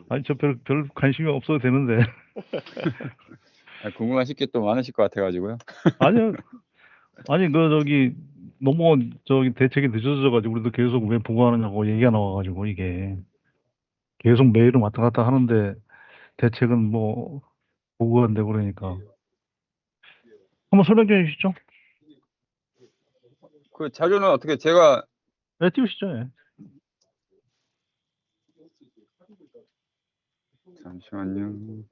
아니, 저 별 관심이 없어도 되는데. 궁금하실 게 또 많으실 것 같아가지고요. 아니요. 아니, 너무 대책이 늦어져가지고, 우리도 계속 왜 보고하느냐고 얘기가 나와가지고, 이게. 계속 메일은 왔다 갔다 하는데, 대책은 뭐, 보고가 안 되고 그러니까. 한번 설명 좀 해주시죠. 그 자료는 어떻게 제가 네, 띄우시죠. 예. 잠시만요.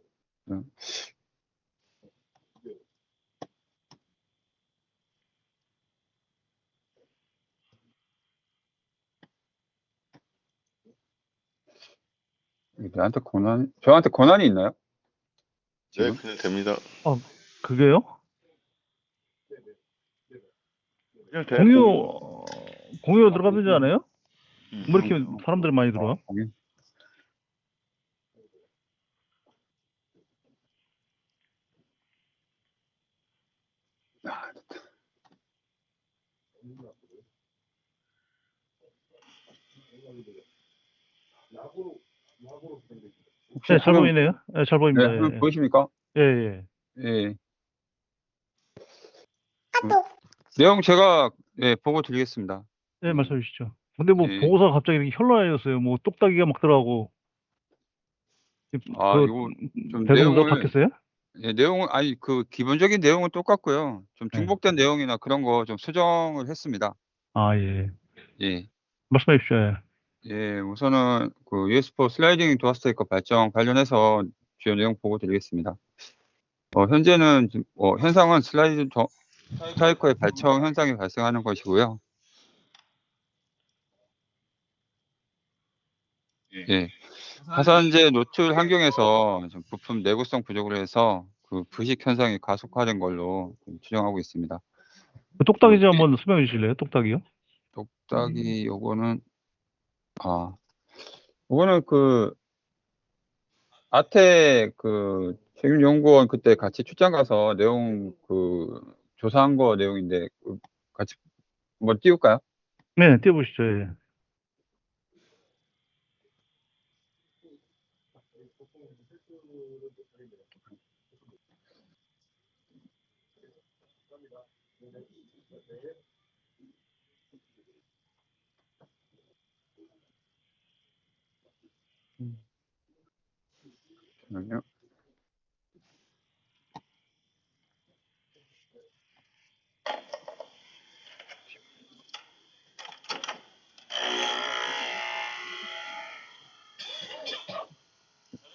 저한테 권한이 있나요? 네, 지금? 그냥 됩니다. 그게요? 그냥 돼. 공유 들어가면 되지 않아요? 뭐 이렇게 사람들이 많이 들어와? 거기? 혹시 네, 잘 보이네요. 네, 잘 네, 보입니다. 화면 예, 보이십니까? 예, 예. 예. 내용 제가 보고 드리겠습니다. 예, 말씀해 주시죠. 근데 뭐 예. 보고서가 갑자기 이렇게 현란해졌어요. 뭐 똑딱이가 막 들어가고 그 이거 좀 배경도 바뀌었어요? 내용은 아니 그 기본적인 내용은 똑같고요. 좀 네. 중복된 내용이나 그런 거 좀 수정을 했습니다. 아, 예. 예. 말씀해 주십시오. 예. 예, 우선은 그 USB4 슬라이딩 도어 스피커 발전 관련해서 주요 내용 보고 드리겠습니다. 현재는 현상은 슬라이드 스파이커의 발청 현상이 발생하는 것이고요. 예. 화산재 노출 환경에서 좀 부품 내구성 부족으로 해서 그 부식 현상이 가속화된 걸로 추정하고 있습니다. 그 똑딱이 좀 한번 설명해 주실래요? 똑딱이요? 똑딱이 요거는 그 아태 그 책임연구원 그때 같이 출장 가서 내용 조사한 거 내용인데 같이 한번 띄울까요? 네, 띄워보시죠. 예. 잠시만요.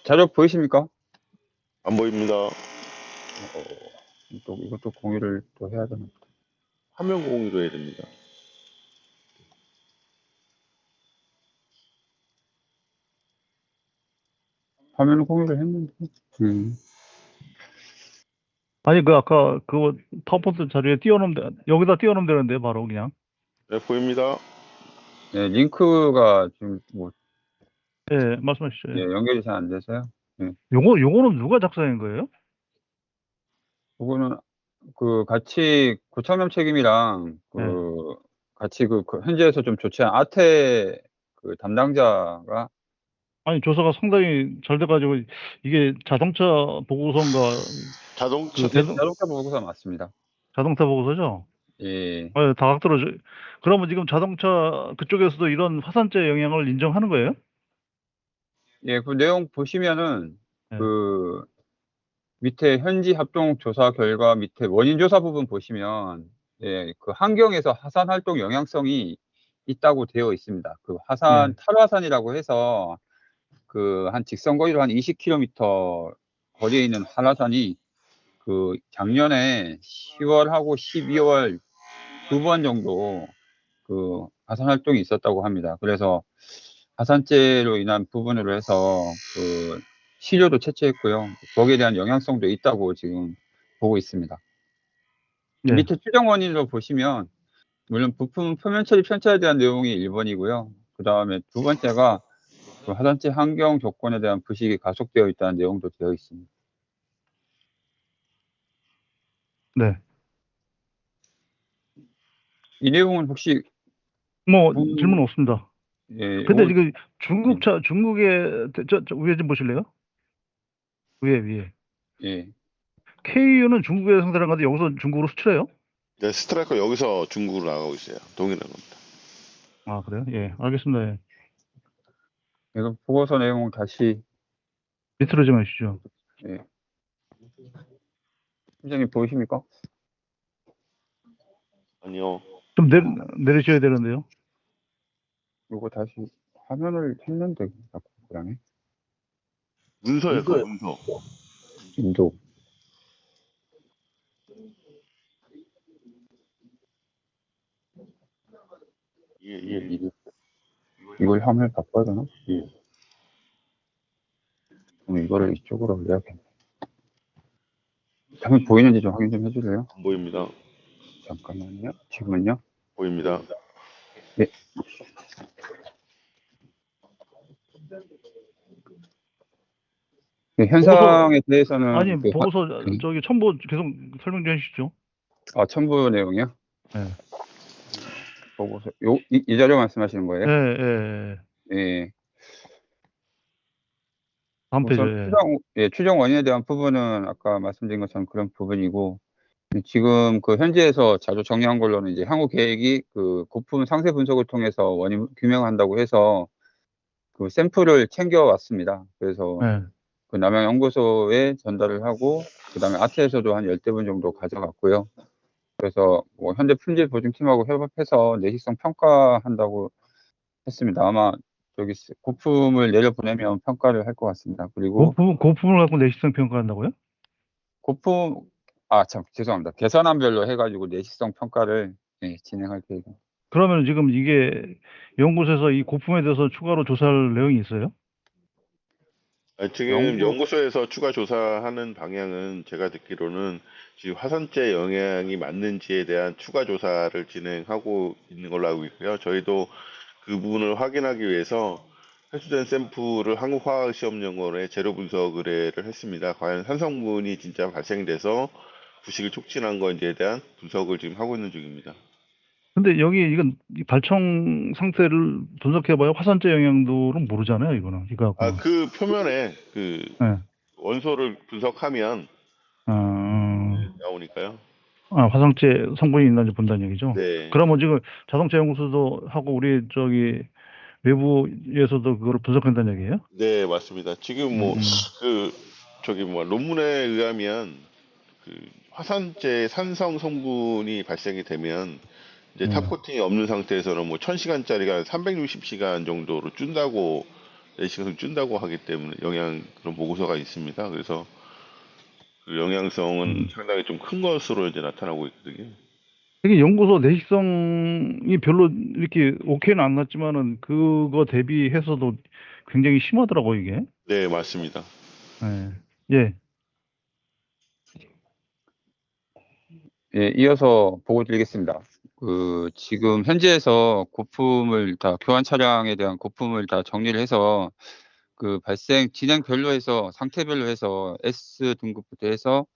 자료 보이십니까? 안 보입니다. 이것도 공유를 또 해야 되나? 화면 공유로 해야 됩니다. 화면 공유를 했는데. 아니, 아까 그거 파워포인트 자료에 여기다 띄워놓으면 되는데, 바로 그냥. 네, 보입니다. 네, 링크가 지금 예, 말씀해 주시죠. 예. 연결이 잘 안 돼서요. 네. 요거는 누가 작성한 거예요? 그거는 같이 고창념 책임이랑 예. 같이 현지에서 좀 좋지 않은 아태 담당자가 아니, 조사가 상당히 잘 돼가지고, 이게 자동차 보고서인가, 자동차, 자동차 보고서 맞습니다. 자동차 보고서죠? 예. 다각도로, 그러면 지금 자동차 그쪽에서도 이런 화산재 영향을 인정하는 거예요? 예, 그 내용 보시면은 예. 그 밑에 현지 합동 조사 결과 밑에 원인 조사 부분 보시면 그 환경에서 화산 활동 영향성이 있다고 되어 있습니다. 예. 탈화산이라고 해서 한 직선 거리로 한 20km 거리에 있는 한라산이 작년에 10월하고 12월 2번 정도 화산 활동이 있었다고 합니다. 그래서 화산재로 인한 부분으로 해서 시료도 채취했고요. 거기에 대한 영향성도 있다고 지금 보고 있습니다. 예. 밑에 추정 원인으로 보시면 물론 부품 표면 처리 편차에 대한 내용이 1번이고요. 그 다음에 두 번째가 화산재 환경 조건에 대한 부식이 가속되어 있다는 내용도 되어 있습니다. 네. 이 내용은 혹시 뭐, 질문 없습니다. 예, 근데 지금 중국의 저 위에 좀 보실래요? 위에. 예. KU는 중국에 상대를 하는데 여기서 중국으로 수출해요? 네, 스트라이커 여기서 중국으로 나가고 있어요. 동일한 겁니다. 아, 그래요? 예, 알겠습니다. 예. 이거 보고서 내용 다시, 밑으로 좀 해주시죠. 예. 팀장님 보이십니까? 아니요. 좀 내리셔야 되는데요. 이거 다시 화면을 했는데, 자꾸 그러네. 문서예요, 그 문서. 인도. 예. 이걸 화면을 바꿔야 되나? 예. 그럼 이거를 이쪽으로 올려야겠네. 화면 보이는지 좀 확인 좀 해주세요. 안 보입니다. 잠깐만요. 지금은요? 보입니다. 예. 그 현상에 대해서는 아니, 그 보고서 저기 첨부 계속 설명 좀 해주시죠. 첨부 내용이요? 예. 보고서 이 자료 말씀하시는 거예요? 예. 예. 다음 페이지. 우선 추정 원인에 대한 부분은 아까 말씀드린 것처럼 그런 부분이고, 지금 그 현지에서 자료 정리한 걸로는 이제 향후 계획이 그 고품 상세 분석을 통해서 원인 규명한다고 해서 그 샘플을 챙겨왔습니다. 그래서 예. 그 남양연구소에 전달을 하고, 그 다음에 아트에서도 한 10대분 정도 가져갔고요. 그래서 뭐 현재 품질 보증팀하고 협업해서 내식성 평가한다고 했습니다. 아마 저기 고품을 내려보내면 평가를 할 것 같습니다. 그리고 고품을 갖고 내시성 평가한다고요? 고품, 참, 죄송합니다. 개선안별로 해가지고 내식성 평가를 진행할 계획입니다. 그러면 지금 이게 연구소에서 이 고품에 대해서 추가로 조사할 내용이 있어요? 지금 연구소에서 추가 조사하는 방향은 제가 듣기로는 지금 화산재 영향이 맞는지에 대한 추가 조사를 진행하고 있는 걸로 알고 있고요. 저희도 그 부분을 확인하기 위해서 회수된 샘플을 한국화학시험연구원에 재료 분석 의뢰를 했습니다. 과연 산성분이 진짜 발생돼서 부식을 촉진한 건지에 대한 분석을 지금 하고 있는 중입니다. 근데 여기 이건 이 발청 상태를 분석해봐야 화산재 영향도는 모르잖아요, 이거는. 이거 갖고는. 그 표면에 그 예. 원소를 분석하면 어, 나오니까요. 화산재 성분이 있는지 본다는 얘기죠. 네. 그러면 지금 자동차 연구소도 하고 우리 저기 외부에서도 그거를 분석한다는 얘기예요? 네, 맞습니다. 지금 음, 논문에 의하면 그 화산재 산성 성분이 발생이 되면 이제 음. 탑코팅이 없는 상태에서는 뭐 1000시간짜리가 360시간 정도로 준다고 내시경을 준다고 하기 때문에 그런 보고서가 있습니다. 그래서 그 영향성은 상당히 좀 큰 것으로 이제 나타나고 있거든요. 이게 연구소 내식성이 별로 이렇게 오케이는 안 났지만은 그거 대비해서도 굉장히 심하더라고 이게. 네, 맞습니다. 예. 예. 예, 이어서 보고 드리겠습니다. 지금 현지에서 고품을 다, 교환 차량에 대한 고품을 다 정리를 해서 그 발생 진행별로 해서 상태별로 해서 S 등급부터 해서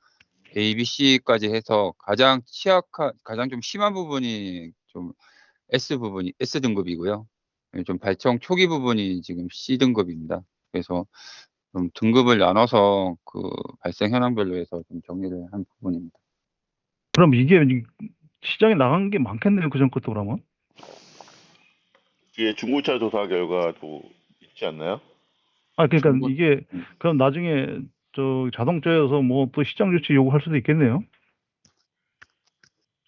A, B, C까지 해서 가장 좀 심한 부분이 좀 S 등급이고요. 좀 발정 초기 부분이 지금 C 등급입니다. 그래서 좀 등급을 나눠서 그 발생 현황별로 해서 좀 정리를 한 부분입니다. 그럼 이게 시장에 나간 게 많겠네요. 그전 것도 그러면. 뒤에 중고차 조사 결과도 있지 않나요? 그러니까 중고, 이게 그럼 나중에 저 자동차여서 뭐 또 시장 조치 요구할 수도 있겠네요.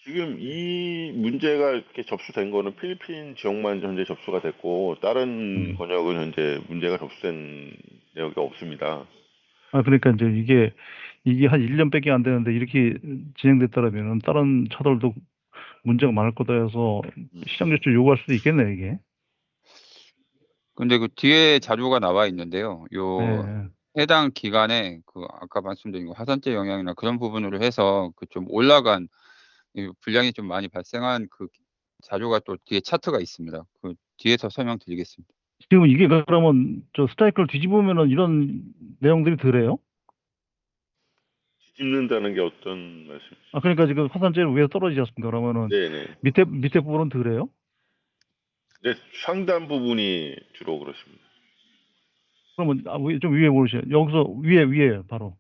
지금 이 문제가 이렇게 접수된 거는 필리핀 지역만 현재 접수가 됐고 다른 권역은 현재 문제가 접수된 내역이 없습니다. 그러니까 이제 이게 한 1년밖에 안 되는데 이렇게 진행됐다라면은 다른 차들도 문제가 많을 거다 해서 시장 조치 요구할 수도 있겠네요, 이게. 근데 그 뒤에 자료가 나와 있는데요. 요 예. 해당 기간에 그 아까 말씀드린 거 화산재 영향이나 그런 부분으로 해서 그 좀 올라간 이 분량이 좀 많이 발생한 그 자료가 또 뒤에 차트가 있습니다. 그 뒤에서 설명드리겠습니다. 지금 이게 그러면 저 스트라이크를 뒤집으면은 이런 내용들이 덜해요? 뒤집는다는 게 어떤 말씀이시죠? 그러니까 지금 화산재는 위에서 떨어지지 않습니까? 그러면은 네네. 밑에 부분은 덜해요? 네, 상단 부분이 주로 그렇습니다. 그러면 좀 위에 보시죠. 여기서 위에 바로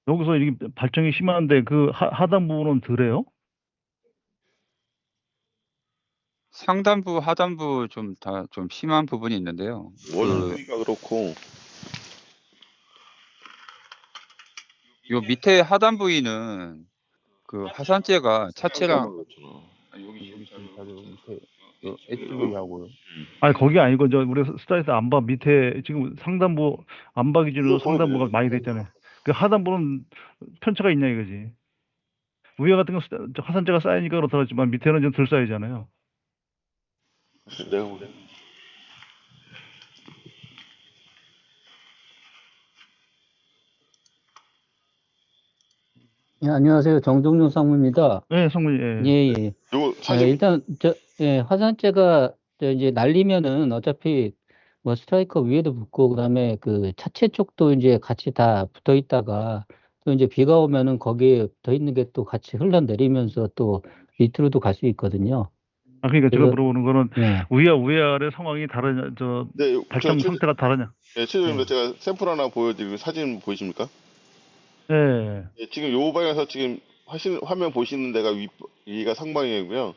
여기서 이게 발정이 심한데 그 하단 부분은 덜해요? 상단부, 하단부 좀 다 좀 심한 부분이 있는데요. 원 그 부위가 그렇고 요 밑에 하단 부위는 그 하산재가 차체랑 그렇잖아. 여기 지금 바로 밑에 요 엣지 부위하고 아니 거기 아니고 저 우리 스타일에서 안바 밑에 지금 상단부 안바 기준으로 상단부가 많이 돼 있잖아요. 그 하단부는 편차가 있냐 이거지. 위에 같은 건 화산재가 쌓이니까 그렇더라지만 밑에는 좀 덜 쌓이잖아요. 내가 보기엔 예, 안녕하세요. 정종윤 상무입니다. 네, 성문이 예, 예. 예. 요거 사진 일단, 화산재가, 이제 날리면은 어차피, 뭐, 스트라이커 위에도 붙고, 그 다음에 그 차체 쪽도 이제 같이 다 붙어 있다가, 또 이제 비가 오면은 거기에 붙어 있는 게 또 같이 흘러내리면서 또 밑으로도 갈 수 있거든요. 아 그러니까 제가 그래서, 물어보는 거는 예, 위아래 상황이 다르냐, 저 네, 발정 상태가 다르냐. 최저입니다. 예. 제가 샘플 하나 보여드리고 사진 보이십니까? 예. 예, 지금 요 방에서 지금 화면 보시는 데가 위가 상방향이고요.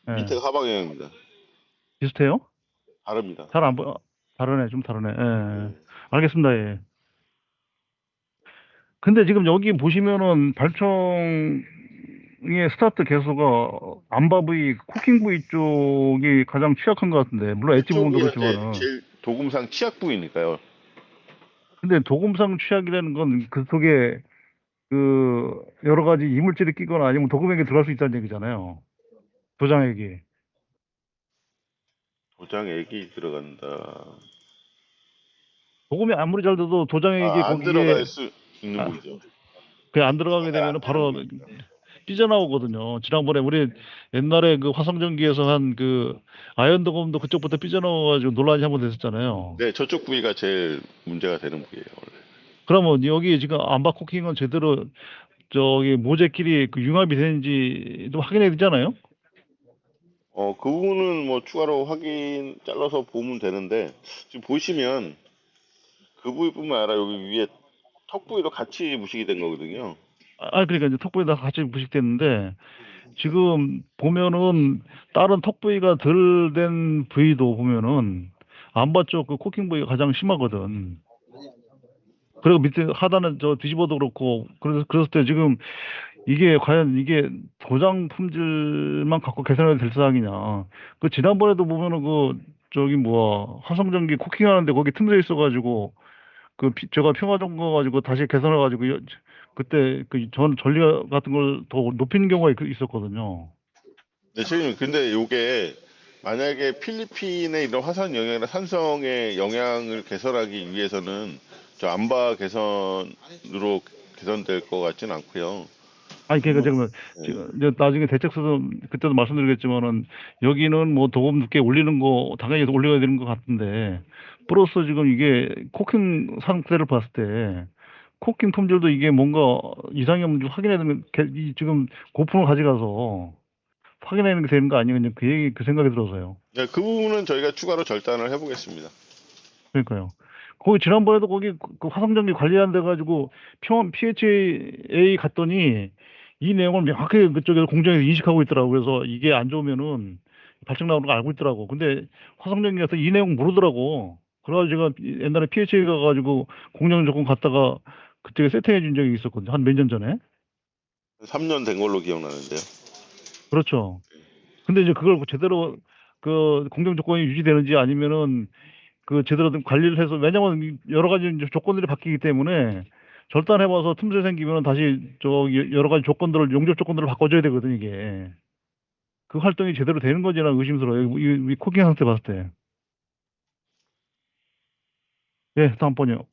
예. 밑에가 하방향입니다. 비슷해요? 다릅니다. 잘 안 보여. 다르네, 좀 다르네. 예. 예. 알겠습니다. 예. 근데 지금 여기 보시면은 발청의 스타트 개수가 암바 부위, 쿠킹 부위 쪽이 가장 취약한 것 같은데, 물론 엣지 부분도 그쪽이 현재 그렇지만은. 제일 도금상 취약 부위니까요. 근데 도금상 취약이라는 건 그 속에 그 여러 가지 이물질이 끼거나 아니면 도금액이 들어갈 수 있다는 얘기잖아요. 도장액이. 도장액이 들어간다. 도금이 아무리 잘 돼도 도장액이 안 들어갈 거기에 수 있는 아, 부위죠. 그게 안 들어가게 되면은 바로 삐져나오거든요. 지난번에 우리 옛날에 그 화성전기에서 한 그 아연 도금도 그쪽부터 삐져나와가지고 논란이 한번 됐었잖아요. 네, 저쪽 부위가 제일 문제가 되는 부위예요, 원래. 그러면 여기 지금 암바 코킹은 제대로 저기 모재끼리 그 융합이 되는지도 확인해야 되잖아요. 그 부분은 뭐 추가로 잘라서 보면 되는데, 지금 보시면 그 부위뿐만 아니라 여기 위에 턱 부위도 같이 무식이 된 거거든요. 그러니까 이제 턱부에다 같이 부식됐는데 지금 보면은 다른 턱 부위가 덜 된 부위도 보면은 암바 쪽 그 코킹 부위가 가장 심하거든. 그리고 밑에 하단은 저 뒤집어도 그렇고 그랬을 때 지금 이게 과연 이게 도장 품질만 갖고 개선해도 될 사항이냐. 그 지난번에도 보면은 그 저기 뭐야 화성전기 코킹하는데 거기 틈새 있어가지고 그 제가 평화정 거 가지고 다시 개선해가지고 그때 그 전 전리 같은 걸 더 높이는 경우가 있었거든요. 네, 지금 근데 요게 만약에 필리핀의 이런 화산 영향이나 산성의 영향을 개선하기 위해서는 저 암바 개선으로 개선될 것 같지는 않고요. 아니 그러니까 지금 네. 이제 나중에 대책서도 그때도 말씀드리겠지만은 여기는 뭐 도금 늦게 올리는 거 당연히 올려야 되는 것 같은데 플러스 지금 이게 코킹 상태를 봤을 때 코킹 품질도 이게 뭔가 이상이 없는지 확인해야 되는 지금 고품을 가져가서 확인하는 게 되는 거 아니겠냐 그 얘기 그 생각이 들어서요. 네, 그 부분은 저희가 추가로 절단을 해보겠습니다. 그러니까요. 거기 지난번에도 거기 그 화성전기 관리한 데 가지고 평원 PHA 갔더니 이 내용을 명확하게 그쪽에서 공장에서 인식하고 있더라고. 그래서 이게 안 좋으면은 발생 나오는 거 알고 있더라고. 근데 화성전기 가서 이 내용 모르더라고. 그래가지고 제가 옛날에 PHA 가가지고 공장 조금 갔다가 그쪽에 세팅해 준 적이 있었거든요. 한 몇 년 전에. 3년 된 걸로 기억나는데요. 그렇죠. 근데 이제 그걸 제대로 그 공정 조건이 유지되는지 아니면은 그 제대로 된 관리를 해서 왜냐면 여러 가지 이제 조건들이 바뀌기 때문에 절단해봐서 틈새 생기면 다시 여러 가지 조건들을 용접 조건들을 바꿔줘야 되거든 이게 그 활동이 제대로 되는 건지 난 의심스러워요 이 코킹 상태 봤을 때. 예, 다음 번요.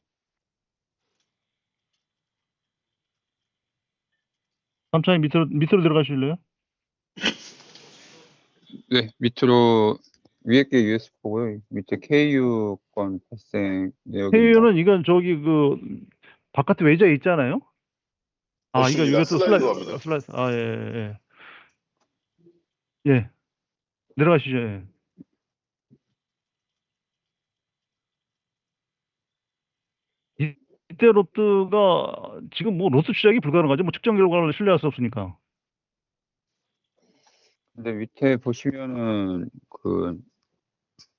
삼창이 밑으로 들어가실래요? 네, 밑으로 위에 게 US 보고요. 밑에 KU 건 발생 내역입니다. 해유는 이건 저기 그 바깥에 외자에 있잖아요. 없습니다. 이것도 슬라이드 갑니다. 슬라이스 예, 예. 예, 내려가시죠. 예. 이때 로트가 지금 뭐 로트 추적이 불가능하죠. 뭐 측정 결과를 신뢰할 수 없으니까. 근데 밑에 보시면은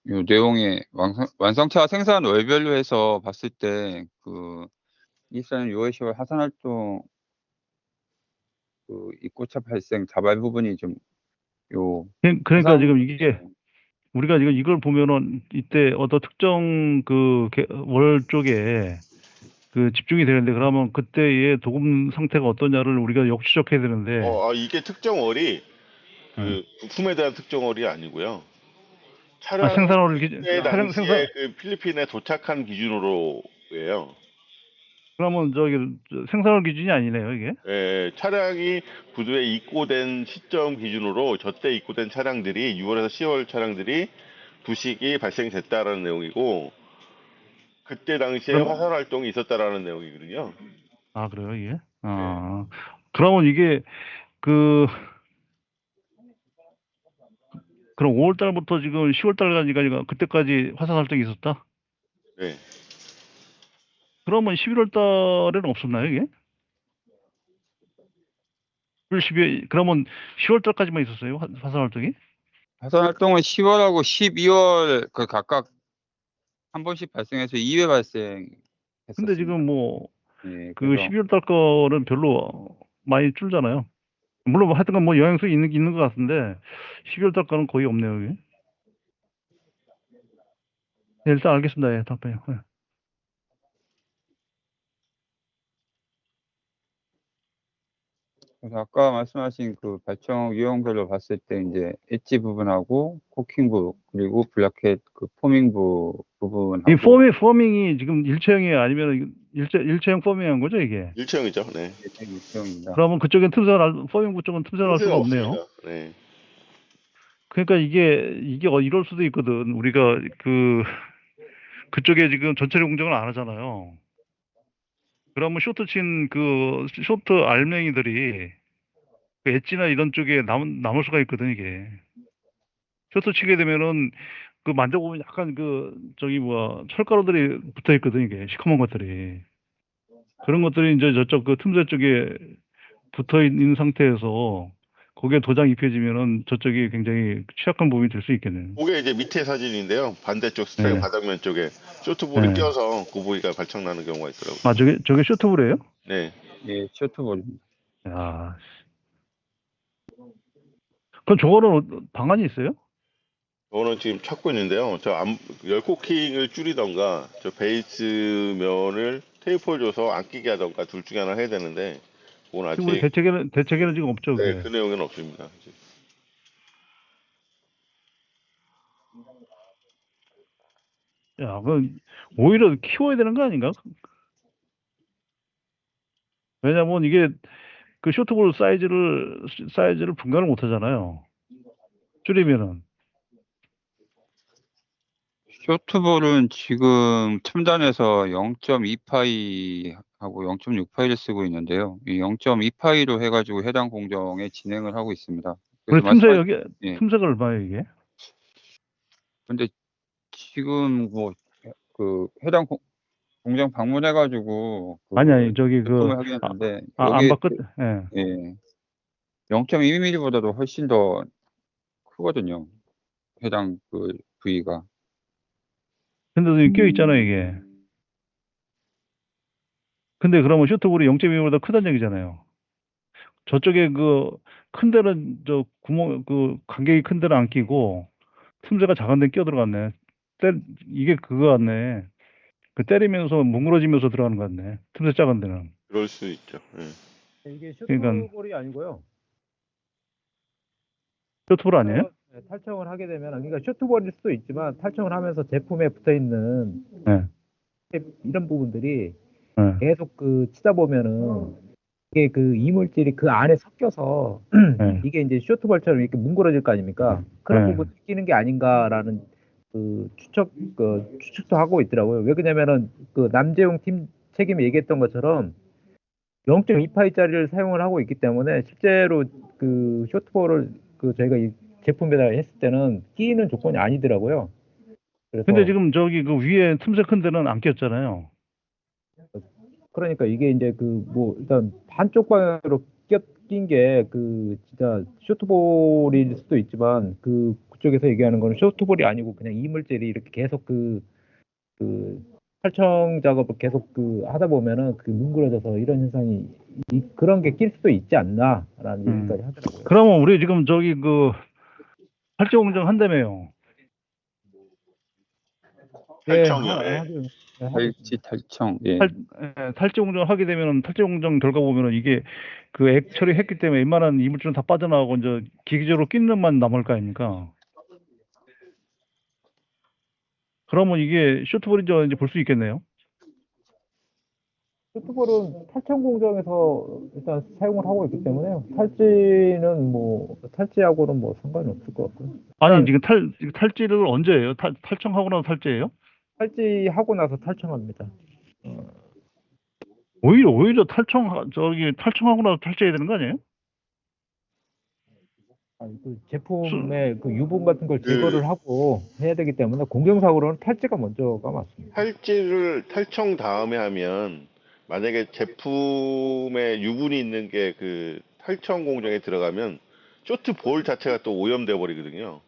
요 내용에 완성차 생산 월별로 해서 봤을 때 24년 6월 10월 하산 활동 입고차 발생 자발 부분이 좀 그러니까 하산 지금 이게 우리가 지금 이걸 보면은 이때 어떤 특정 월 쪽에 집중이 되는데 그러면 그때의 도금 상태가 어떠냐를 우리가 역추적해야 되는데 이게 특정월이 예. 부품에 대한 특정월이 아니고요. 차량 생산월 기준 그때 차량 당시에 생산 필리핀에 도착한 기준으로예요. 그러면 생산월 기준이 아니네요 이게. 예, 차량이 부두에 입고된 시점 기준으로 저때 입고된 차량들이 6월에서 10월 차량들이 부식이 발생됐다라는 내용이고 그때 당시에 그럼 화산 활동이 있었다라는 내용이거든요. 그래요 이게? 예. 그러면 이게 그 그럼 5월 달부터 지금 10월 달까지가 그때까지 화산 활동이 있었다? 네. 그러면 11월 달에는 없었나요 이게? 12월 그러면 10월 달까지만 있었어요 화산 활동이? 하산 활동은 10월하고 12월 각각 한 번씩 발생해서 2회 근데 발생했었습니다. 지금 뭐 예, 그래서 12월 달 거는 별로 많이 줄잖아요. 물론 뭐 하여튼간 뭐 영향성이 있는 것 같은데 12월 달 거는 거의 없네요 여기. 네, 일단 알겠습니다. 예, 답변요. 예. 그래서 아까 말씀하신 발청 유형별로 봤을 때 이제 엣지 부분하고 코킹부 그리고 블라켓 포밍부 이 부분하고 포밍이 지금 일체형이에요? 아니면 일체형 포밍한 거죠 이게? 일체형이죠. 네. 유형입니다. 그러면 그쪽엔 포밍부 쪽은 틈새를 할 틈새가 수가 없네요. 없습니다. 네. 그러니까 이게 이럴 수도 있거든. 우리가 그쪽에 지금 전체적 공정을 안 하잖아요. 그러면 쇼트 알맹이들이 엣지나 이런 쪽에 남을 수가 있거든 이게. 쇼트 치게 되면은 만져보면 약간 철가루들이 붙어 있거든 이게 시커먼 것들이. 그런 것들이 이제 저쪽 틈새 쪽에 붙어 있는 상태에서 거기에 도장 입혀지면은 저쪽이 굉장히 취약한 부분이 될 수 있겠네요. 그게 이제 밑에 사진인데요. 반대쪽 스트라이크 네. 바닥면 쪽에 쇼트볼이 네. 껴서 그 부위가 발청나는 경우가 있더라고요. 저게 쇼트볼이에요? 네. 예, 쇼트볼입니다. 야, 그럼 저거는 방안이 있어요? 저는 지금 찾고 있는데요. 열코킹을 줄이던가 저 베이스 면을 테이프를 줘서 안 끼게 하던가 둘 중에 하나 해야 되는데 그건 지금 우리 아직 대책에는 지금 없죠, 네, 그게. 그 내용은 없습니다. 야, 오히려 키워야 되는 거 아닌가? 왜냐면 이게 쇼트볼 사이즈를 분간을 못 하잖아요. 줄이면은. 쇼트볼은 지금 첨단에서 0.2파이하고 0.6파이를 쓰고 있는데요. 이 0.2파이로 해가지고 해당 공정에 진행을 하고 있습니다. 우리 그래서 예. 틈새가 얼마예요, 이게? 근데 지금 해당 공장 방문해가지고 아니, 제품을 확인했는데 안 여기 바꿨, 예. 예, 0.2mm보다도 훨씬 더 크거든요. 해당 부위가. 근데도 껴 있잖아요, 이게. 근데 그러면 쇼트볼이 0.2보다 크다는 얘기잖아요. 저쪽에 큰 데는 간격이 큰 데는 안 끼고 틈새가 작은 데 끼어 들어갔네. 이게 그거 같네. 때리면서 뭉그러지면서 들어가는 것 같네. 틈새 작은 데는. 그럴 수 있죠. 예. 이게 그러니까 쇼트볼이 아니고요. 쇼트볼 아니에요? 탈청을 하게 되면, 그러니까 쇼트볼일 수도 있지만 탈청을 하면서 제품에 붙어 있는 네. 이런 부분들이 네. 계속 치다 보면은 이게 이물질이 그 안에 섞여서 네. 이게 이제 쇼트볼처럼 이렇게 뭉그러질 거 아닙니까? 그런 네. 부분이 끼는 게 아닌가라는 추측도 하고 있더라고요. 왜 그러냐면은 남재용 팀 책임이 얘기했던 것처럼 0.2파이짜리를 사용을 하고 있기 때문에 실제로 쇼트볼을 저희가 이 제품에다 했을 때는 끼는 조건이 아니더라고요. 그래서 근데 지금 위에 틈새 큰 데는 안 꼈잖아요. 그러니까 이게 이제 그 뭐 일단 반쪽 방향으로 낀 게 그 진짜 쇼트볼일 수도 있지만 그쪽에서 얘기하는 거는 쇼트볼이 아니고 그냥 이물질이 이렇게 계속 그 탈청 작업을 계속 하다 보면은 뭉그러져서 이런 현상이 그런 게 낄 수도 있지 않나라는 얘기까지 하더라고요. 그러면 우리 지금 저기 탈취 공정 한다며요. 탈청이요. 탈지 탈청. 예. 탈취 공정 하게 되면은 탈취 공정 결과 보면은 이게 그 액 처리했기 때문에 웬만한 이물질은 다 빠져나가고 이제 기계적으로 끼는 것만 남을 거 아닙니까? 그러면 이게 쇼트볼인 줄 이제 볼 수 있겠네요. 쇼트볼은 탈청 공정에서 일단 사용을 하고 있기 때문에 탈지하고는 뭐 상관이 없을 것 같고요. 아니 지금 탈지를 언제 해요? 탈청하고 나서 탈지예요? 탈지하고 나서 탈청합니다. 오히려 탈청하고 나서 탈지해야 되는 거 아니에요? 아니, 제품의 유분 같은 걸 제거를 하고 해야 되기 때문에 공정상으로는 탈지가 먼저가 맞습니다. 탈지를 탈청 다음에 하면 만약에 제품에 유분이 있는 게 그 탈청 공정에 들어가면 쇼트 볼 자체가 또 오염돼 버리거든요.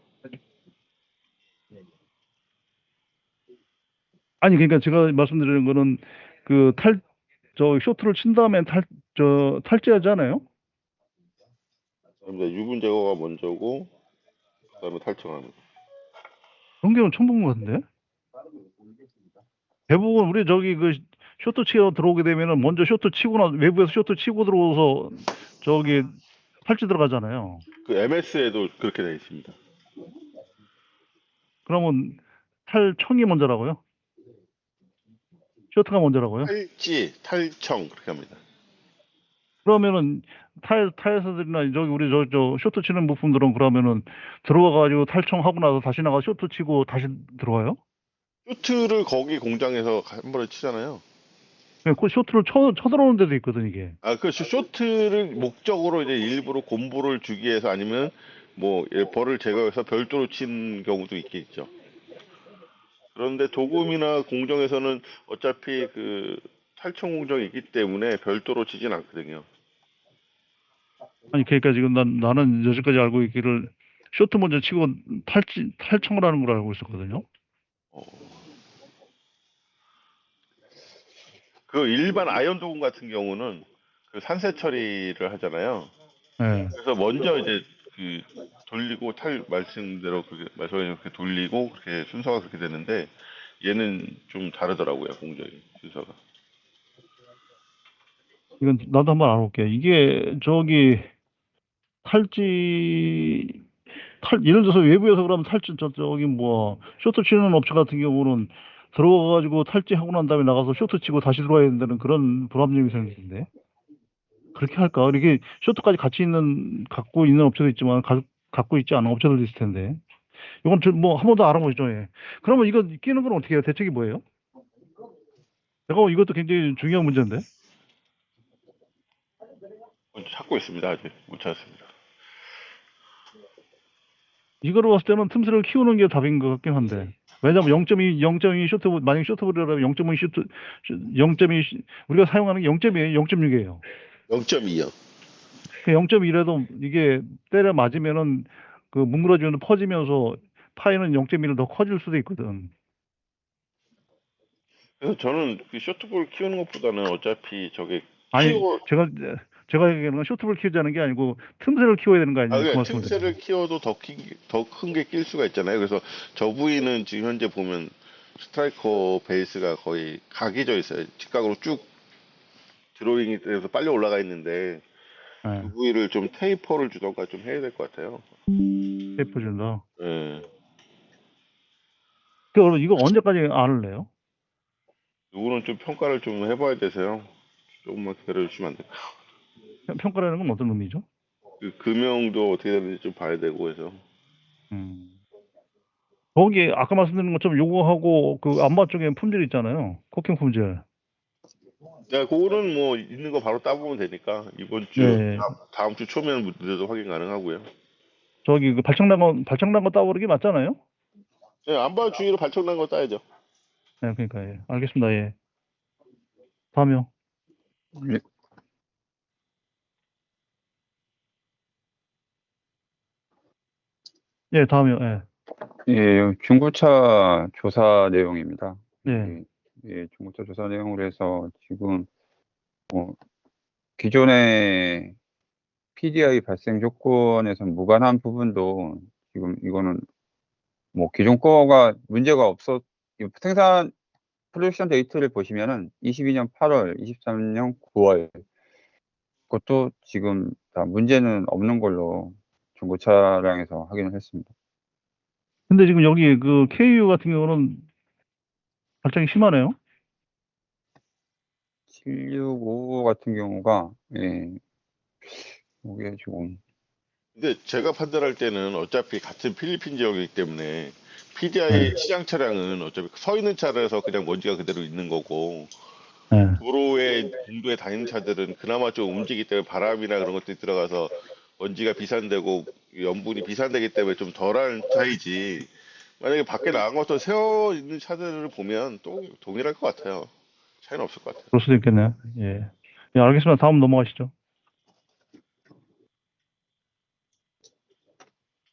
아니 그러니까 제가 말씀드리는 거는 쇼트를 친 다음에 탈지하지 않아요? 그다음에 유분 제거가 먼저고 그다음에 탈청합니다. 그런 경우는 처음 본 것 같은데? 대부분 우리 쇼트 치러 들어오게 되면은 먼저 쇼트 치고 외부에서 쇼트 치고 들어오서 탈지 들어가잖아요. 그 MS에도 그렇게 되어 있습니다. 그러면 탈청이 먼저라고요? 쇼트가 먼저라고요? 탈지, 탈청 그렇게 합니다. 그러면은 타이어들이나 우리 쇼트 치는 부품들은 그러면은 들어와가지고 탈청하고 나서 다시 나가 쇼트 치고 다시 들어와요? 쇼트를 거기 공장에서 한 번에 치잖아요. 그 쇼트를 쳐들어오는 데도 있거든 이게. 그 쇼트를 목적으로 이제 일부러 곰보를 주기 위해서 아니면 뭐 벌을 제거해서 별도로 친 경우도 있겠죠. 그런데 도금이나 공정에서는 어차피 그 탈청 공정이 있기 때문에 별도로 치진 않거든요. 아니 그러니까 지금 나는 여지까지 알고 있기를 쇼트 먼저 치고 탈청을 하는 걸 알고 있었거든요. 그 일반 아이언 도금 같은 경우는 그 산세 처리를 하잖아요. 네. 그래서 먼저 이제 돌리고 말씀대로 말씀하신 그렇게 돌리고 그렇게 순서가 그렇게 되는데 얘는 좀 다르더라고요, 공정이 순서가. 이건 나도 한번 알아볼게. 이게 예를 들어서 외부에서 그러면 쇼트 치는 업체 같은 경우는 들어가가지고 탈지하고 난 다음에 나가서 쇼트 치고 다시 들어와야 된다는 그런 불합리함이 생기는데. 그렇게 할까? 이게 쇼트까지 갖고 있는 업체도 있지만, 갖고 있지 않은 업체들도 있을 텐데. 이건 한 번 더 알아보시죠, 예. 그러면 이거 끼는 건 어떻게 해요? 대책이 뭐예요? 이것도 굉장히 중요한 문제인데. 찾고 있습니다. 아직 못 찾았습니다. 이거로 봤을 때는 틈새를 키우는 게 답인 것 같긴 한데. 왜냐면 0.2 만약에 쇼트볼이라면 0.2 우리가 사용하는 게 0.2에요, 0.6이에요. 0.2요. 0.1에도 이게 때려 맞으면은 뭉그러지면 퍼지면서 파이는 0.1을 더 커질 수도 있거든. 그래서 저는 그 쇼트볼 키우는 것보다는 어차피 저게 아니, 키워 제가 얘기하는 건 쇼트볼 키우자는 게 아니고 틈새를 키워야 되는 거 아니에요? 그 말씀을 틈새를 키워도 더 큰 게 낄 수가 있잖아요. 그래서 저 부위는 지금 현재 보면 스트라이커 베이스가 거의 각이 져 있어요. 직각으로 쭉 드로잉이 돼서 빨리 올라가 있는데 네. 그 부위를 좀 테이퍼를 주던가 좀 해야 될 것 같아요. 테이프 준다. 예. 그럼 이거 언제까지 알을래요? 이거는 좀 평가를 좀 해봐야 돼서요. 조금만 기다려주시면 안 될까요? 평가라는 건 어떤 의미죠? 그 금형도 어떻게 되는지 좀 봐야 되고 해서. 거기 아까 말씀드린 것처럼 요거하고 안마 쪽에 품질 있잖아요. 코킹 품질. 야, 그거는 뭐 있는 거 바로 따보면 되니까 이번 주 네. 다음 주 초면 문제도 확인 가능하고요. 발청난 거 따버리기 맞잖아요? 네, 안바 주의로 발청난 거 따야죠. 네, 그러니까 예. 알겠습니다. 예. 다음요. 예, 예, 다음이요. 예. 예, 중고차 조사 내용입니다. 예. 예, 예, 중고차 조사 내용으로 해서 지금 뭐 기존의 PDI 발생 조건에서 무관한 부분도 지금 이거는 뭐 기존 거가 문제가 없었, 생산 프로덕션 데이트를 보시면은 22년 8월, 23년 9월 그것도 지금 다 문제는 없는 걸로 중고 차량에서 확인을 했습니다. 근데 지금 여기 그 KU 같은 경우는 발정이 심하네요. 765 같은 경우가 예, 이게 지금 근데 제가 판단할 때는 어차피 같은 필리핀 지역이기 때문에 PDI 네. 시장 차량은 어차피 서 있는 차량에서 그냥 먼지가 그대로 있는 거고 네. 도로에 공도에 다니는 차들은 그나마 좀 움직이기 때문에 바람이나 그런 것들이 들어가서 먼지가 비산되고 염분이 비산되기 때문에 좀 덜한 차이지. 만약에 밖에 나간 것도 세워 있는 차들을 보면 또 동일할 것 같아요. 차이는 없을 것 같아요. 그럴 수도 있겠네요. 예. 예, 알겠습니다. 다음 넘어가시죠.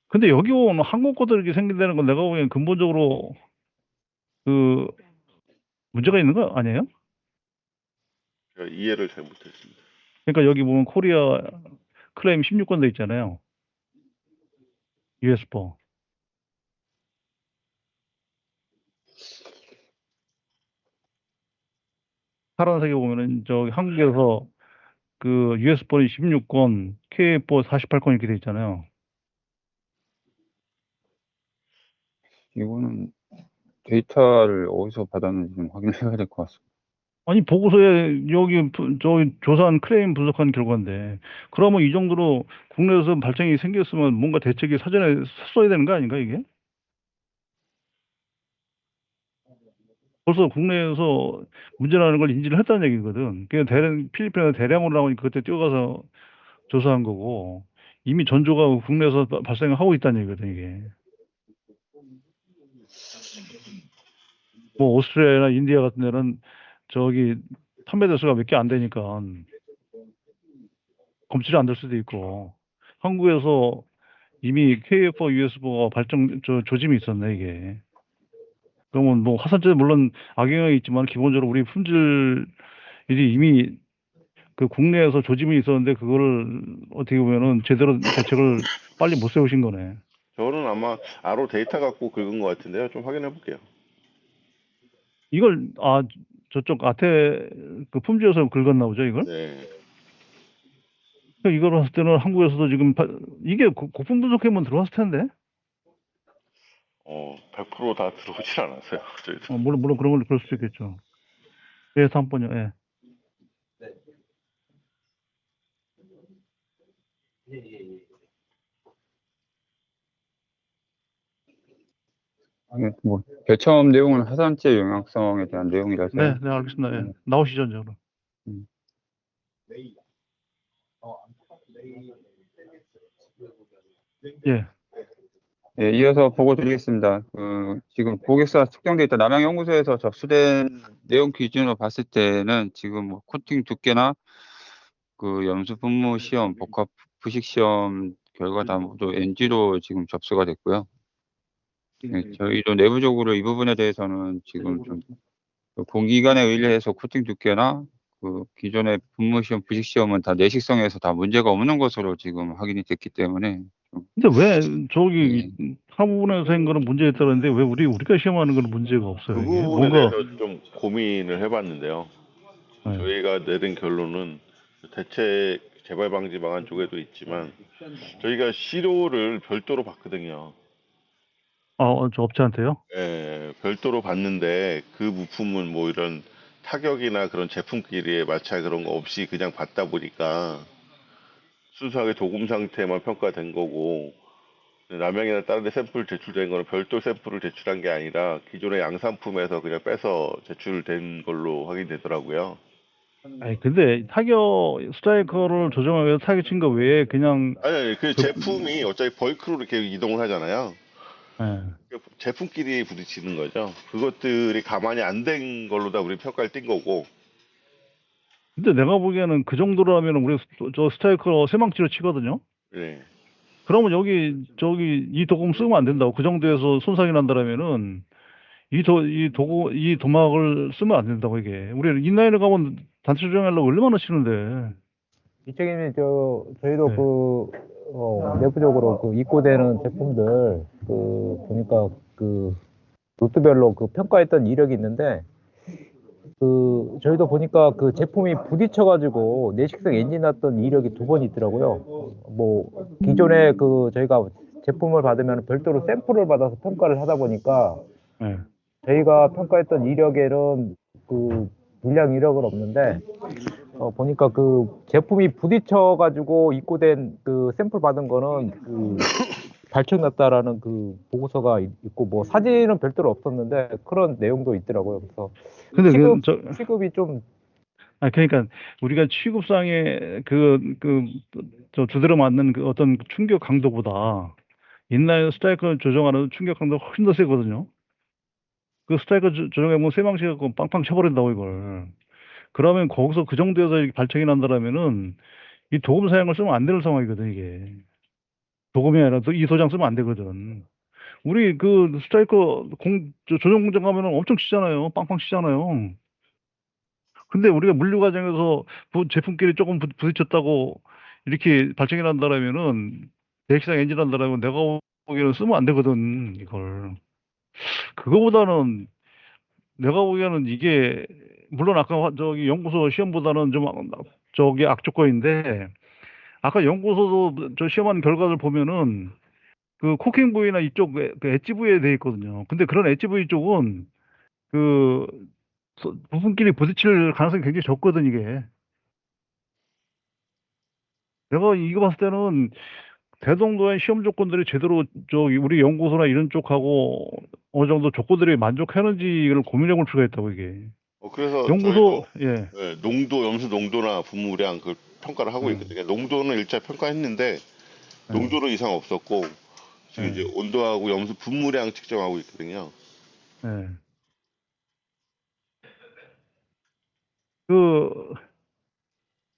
근데 여기 온 한국 거들 이렇게 생긴다는 건 내가 보기엔 근본적으로 그 문제가 있는 거 아니에요? 제가 이해를 잘 못했습니다. 그러니까 여기 보면 코리아 클레임 16건 돼 있잖아요. US4. 파란색에 보면은 저기 한국에서 그 US4는 16건, KA4 48건 이렇게 돼 있잖아요. 이거는 데이터를 어디서 받았는지 좀 확인해야 될 것 같습니다. 아니 보고서에 여기 저기 조사한 클레임 분석한 결과인데 그러면 이 정도로 국내에서 발생이 생겼으면 뭔가 대책이 사전에 섰어야 되는 거 아닌가 이게? 벌써 국내에서 문제라는 걸 인지를 했다는 얘기거든. 그냥 필리핀에서 대량으로 나오니까 그때 뛰어가서 조사한 거고 이미 전조가 국내에서 발생하고 있다는 얘기거든 이게. 뭐 오스트레일리아나 인디아 같은 데는 저기 판매 대수가 몇 개 안 되니까 검출이 안 될 수도 있고 한국에서 이미 KF4 US4가 조짐이 있었네 이게. 그러면 뭐 화산재 물론 악영향이 있지만 기본적으로 우리 품질이 이미 그 국내에서 조짐이 있었는데 그거를 어떻게 보면은 제대로 대책을 빨리 못 세우신 거네. 저는 아마 아로 데이터 갖고 긁은 것 같은데요. 좀 확인해 볼게요. 이걸 저쪽 아태 그 품질에서 긁었나 보죠 이걸? 네. 그러니까 이걸 봤을 때는 한국에서도 지금 이게 고품 분석해만 들어왔을 텐데. 100%다 들어오질 않았어요. 저희도. 물론 그런 걸 그럴 수도 있겠죠. 예, 다음 번요. 예. 예, 뭐 배첨 내용은 화산재 영향성에 대한 네, 내용이라서요. 네, 알겠습니다. 예. 나오시죠, 이제 그럼. 음. 예. 예, 이어서 보고 드리겠습니다. 지금 고객사 특정돼 있다 남양연구소에서 접수된 내용 기준으로 봤을 때는 지금 뭐 코팅 두께나 그 염수 분무 시험, 복합 부식 시험 결과 다 모두 NG로 지금 접수가 됐고요. 예, 저희도 내부적으로 이 부분에 대해서는 지금 좀그 공기관에 의뢰해서 코팅 두께나 그 기존의 분무 시험, 부식 시험은 다 내식성에서 다 문제가 없는 것으로 지금 확인이 됐기 때문에 좀, 근데 왜 저기 예, 사부분에서 한 거는 문제 있다는데 왜 우리가 시험하는 거는 문제가 없어요, 그 이게? 부분에 뭔가, 대해서 좀 고민을 해봤는데요. 예. 저희가 내린 결론은 대책 재발 방지 방안 쪽에도 있지만 저희가 시료를 별도로 받거든요. 저 업체한테요? 예, 별도로 받는데 그 부품은 뭐 이런 타격이나 그런 제품끼리의 마찰 그런 거 없이 그냥 받다 보니까 순수하게 도금 상태만 평가된 거고 남양이나 다른 데 샘플 제출된 거는 별도 샘플을 제출한 게 아니라 기존의 양산품에서 그냥 빼서 제출된 걸로 확인되더라고요. 아니, 근데 스트라이커를 조정하기 위해서 타격 친 거 외에 그냥, 아니, 그 그, 제품이 어차피 벌크로 이렇게 이동을 하잖아요. 예. 그 제품끼리 부딪히는 거죠. 그것들이 가만히 안 된 걸로 다 우리 평가를 띈 거고. 근데 내가 보기에는 그 정도라면 우리 저 스트라이커 세망치로 치거든요. 네. 그러면 저기 이 도금 쓰면 안 된다고. 그 정도에서 손상이 난다라면은 이 도막을 쓰면 안 된다고 이게. 우리 인라인에 가면 단체 조정하려고 얼마나 치는데. 이쪽에는 저희도 네. 내부적으로 그 입고되는 제품들 보니까 로트별로 평가했던 이력이 있는데 저희도 보니까 그 제품이 부딪혀가지고 내식성 엔진 났던 이력이 2번 있더라고요. 뭐 기존에 저희가 제품을 받으면 별도로 샘플을 받아서 평가를 하다 보니까 네. 저희가 평가했던 이력에는 불량 이력은 없는데 보니까 제품이 부딪혀가지고 입고된 샘플 받은 거는 발청 났다라는 보고서가 있고 뭐 사진은 별도로 없었는데 그런 내용도 있더라고요. 그래서 근데 취급이 좀 그러니까 우리가 취급상의 저 주대로 맞는 그 어떤 충격 강도보다 인라인 스트라이커를 조정하는 충격 강도가 훨씬 더 세거든요. 그 스트라이커 조정해보면 세망치 갖고 빵빵 쳐버린다고 이걸. 그러면 거기서 그 정도에서 이렇게 발청이 난다라면은 이 도금 사양을 쓰면 안 되는 상황이거든 이게. 도금이 아니라 이 도장 쓰면 안 되거든. 우리 스트라이커 조정 공장 가면은 엄청 치잖아요. 빵빵 치잖아요. 근데 우리가 물류 과정에서 제품끼리 조금 부딪혔다고 이렇게 발생이 난다라면은 대기상 엔진 난다라면 내가 보기에는 쓰면 안 되거든 이걸. 그거보다는 내가 보기에는 이게 물론 아까 저기 연구소 시험보다는 좀 저기 악조건인데 아까 연구소도 저 시험한 결과를 보면은 그 코킹 부위나 이쪽 그 엣지 부위에 돼 있거든요. 근데 그런 엣지 부위 쪽은 그 부품끼리 부딪힐 가능성이 굉장히 적거든 이게. 내가 이거 봤을 때는 대동도의 시험 조건들이 제대로 저기 우리 연구소나 이런 쪽하고 어느 정도 조건들이 만족하는지를 고민해 볼 필요가 있다고 이게. 그래서 연구소 저희도 예. 예, 염수 농도나 분무량 그 평가를 하고 예. 있거든요. 농도는 일차 평가했는데 예. 농도는 이상 없었고 지금 예. 이제 온도하고 염수 분무량 측정하고 있거든요. 예. 그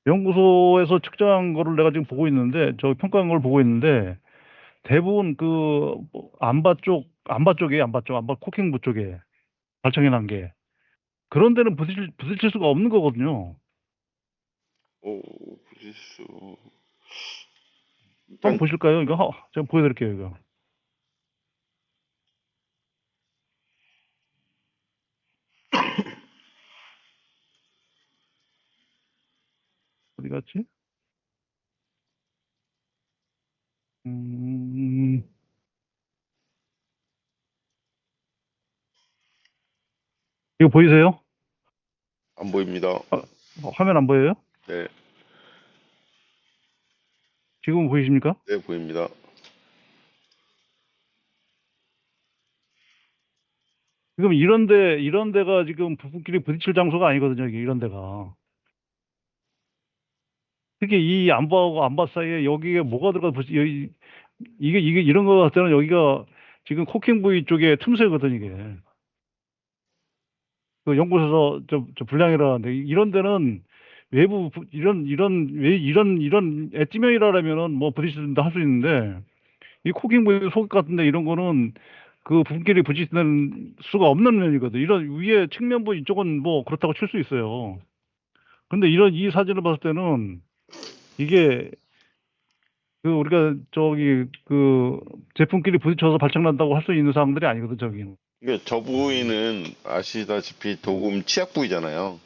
연구소에서 측정한 거를 내가 지금 보고 있는데 저 평가한 걸 보고 있는데 대부분 안바 쪽에 안바 코킹부 쪽에 발청이 난 게 그런 데는 부딪힐 수가 없는 거거든요. 부지수 한번 일단 보실까요? 이거 제가 보여드릴게요 이거. 어디 갔지? 음, 이거 보이세요? 안 보입니다. 화면 안 보여요? 네, 지금 보이십니까? 네 보입니다. 지금 이런 데가 지금 부부끼리 부딪힐 장소가 아니거든요. 이런 데가. 특히 이 안바하고 안바 사이에 여기에 뭐가 들어가, 이게 이런 거 같을 때는 여기가 지금 코킹 부위 쪽에 틈새거든, 이게. 그 연구소에서 저 불량이라는데, 이런 데는 이런 엣지면이라면은 뭐 부딪힌다 할 수 있는데, 이 코킹 부위 속 같은데 이런 거는 그 부분끼리 부딪히는 수가 없는 면이거든. 이런 위에 측면부 이쪽은 뭐 그렇다고 칠 수 있어요. 근데 이 사진을 봤을 때는 이게 우리가 저기 제품끼리 부딪혀서 발생난다고 할 수 있는 사항들이 아니거든, 저기는. 그러니까 저 부위는 아시다시피 도금 치약 부위잖아요.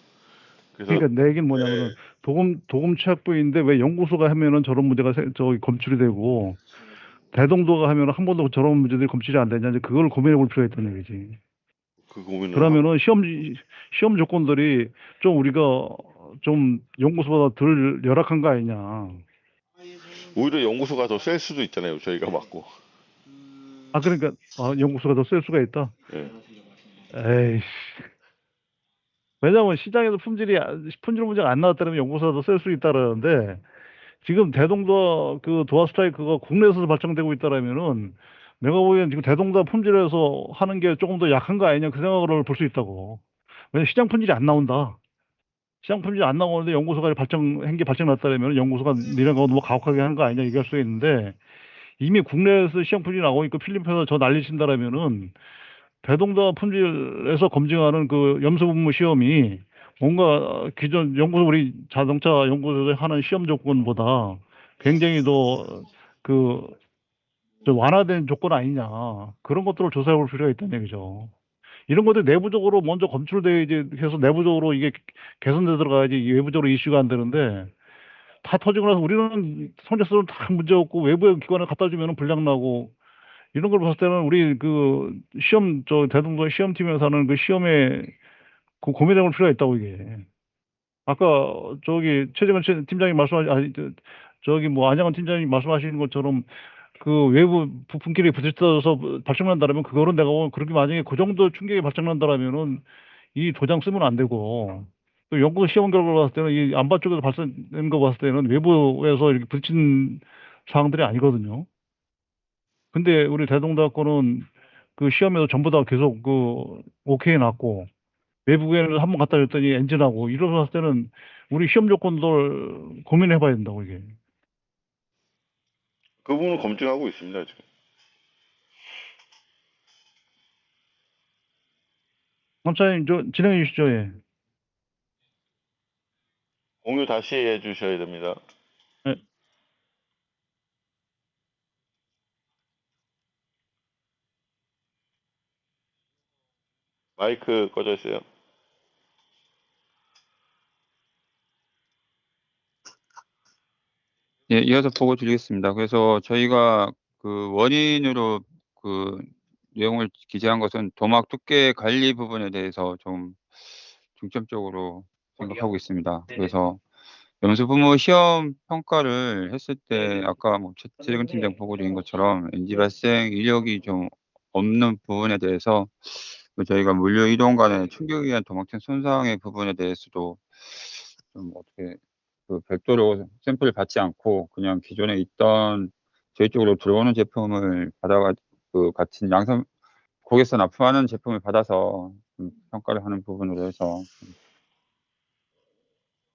그래서 그러니까 내 얘기는 네, 뭐냐면은 도금 취약 부위인데 왜 연구소가 하면은 저런 문제가 저기 검출이 되고 대동도가 하면은 한 번도 저런 문제들이 검출이 안 되냐 이제 그걸 고민해 볼 필요가 있다는 얘기지. 그 고민을 하고 그러면은 시험 조건들이 좀 우리가 좀 연구소보다 덜 열악한 거 아니냐. 오히려 연구소가 더 셀 수도 있잖아요. 저희가 맞고. 그러니까 연구소가 더 쓸 수가 있다. 예. 에이. 왜냐면 시장에서 품질 문제가 안 나왔다면 연구소가 더 쓸 수 있다라는데 지금 대동도 도어 스트라이크가 국내에서 발전되고 있다라면은 내가 보기엔 지금 대동도 품질에서 하는 게 조금 더 약한 거 아니냐 그 생각을 볼 수 있다고. 왜냐면 시장 품질이 안 나온다. 시장 품질 안 나오는데 연구소가 행계 발정 났다면 연구소가 니네가 너무 가혹하게 하는 거 아니냐 얘기할 수 있는데 이미 국내에서 시장 품질이 나오고 있고 필리핀에서 저 난리 친다라면은 대동다 품질에서 검증하는 그 염수분무 시험이 뭔가 기존 연구소 우리 자동차 연구소에 하는 시험 조건보다 굉장히 더그 완화된 조건 아니냐 그런 것들을 조사해 볼 필요가 있다는 얘기죠. 이런 것들 내부적으로 먼저 검출돼야지 해서 내부적으로 이게 개선돼 들어가야지 외부적으로 이슈가 안 되는데 다 터지고 나서 우리는 성적서는 다 문제 없고 외부 기관에 갖다 주면은 불량 나고 이런 걸 봤을 때는 우리 그 시험 대동소 시험팀에서 하는 그 시험에 그 고민해 볼 필요가 있다고 이게. 아까 최재근 팀장이 저기 뭐 안양원 팀장이 말씀하시는 것처럼 그 외부 부품끼리 부딪혀서 발생난다라면 그거는 내가 보면 그렇게 만약에 그 정도 충격이 발생난다라면은 이 도장 쓰면 안 되고 또 연구소 시험 결과를 봤을 때는 이 안바 쪽에서 발생된 거 봤을 때는 외부에서 이렇게 부딪힌 사항들이 아니거든요. 근데 우리 대동대학교는 그 시험에서 전부 다 계속 그 오케이 났고 외국에는 한번 갖다 줬더니 엔진하고 이러고 봤을 때는 우리 시험 조건들 고민해 봐야 된다고 이게. 그 부분을 검증하고 있습니다, 지금. 감사님 진행해 주시죠. 예. 공유 다시 해주셔야 됩니다. 예. 마이크 꺼져 있어요. 예, 이어서 보고 드리겠습니다. 그래서 저희가 그 원인으로 그 내용을 기재한 것은 도막 두께 관리 부분에 대해서 좀 중점적으로 생각하고 있습니다. 그래서 염수부모 시험 평가를 했을 때 아까 뭐 최재근 팀장 보고 드린 것처럼 NG 발생 이력이 좀 없는 부분에 대해서 저희가 물류 이동 간의 충격에 의한 도막층 손상의 부분에 대해서도 좀 어떻게 그 별도로 샘플을 받지 않고 그냥 기존에 있던 저희 쪽으로 들어오는 제품을 받아가 그 같은 양산 고객사 납품하는 제품을 받아서 평가를 하는 부분으로 해서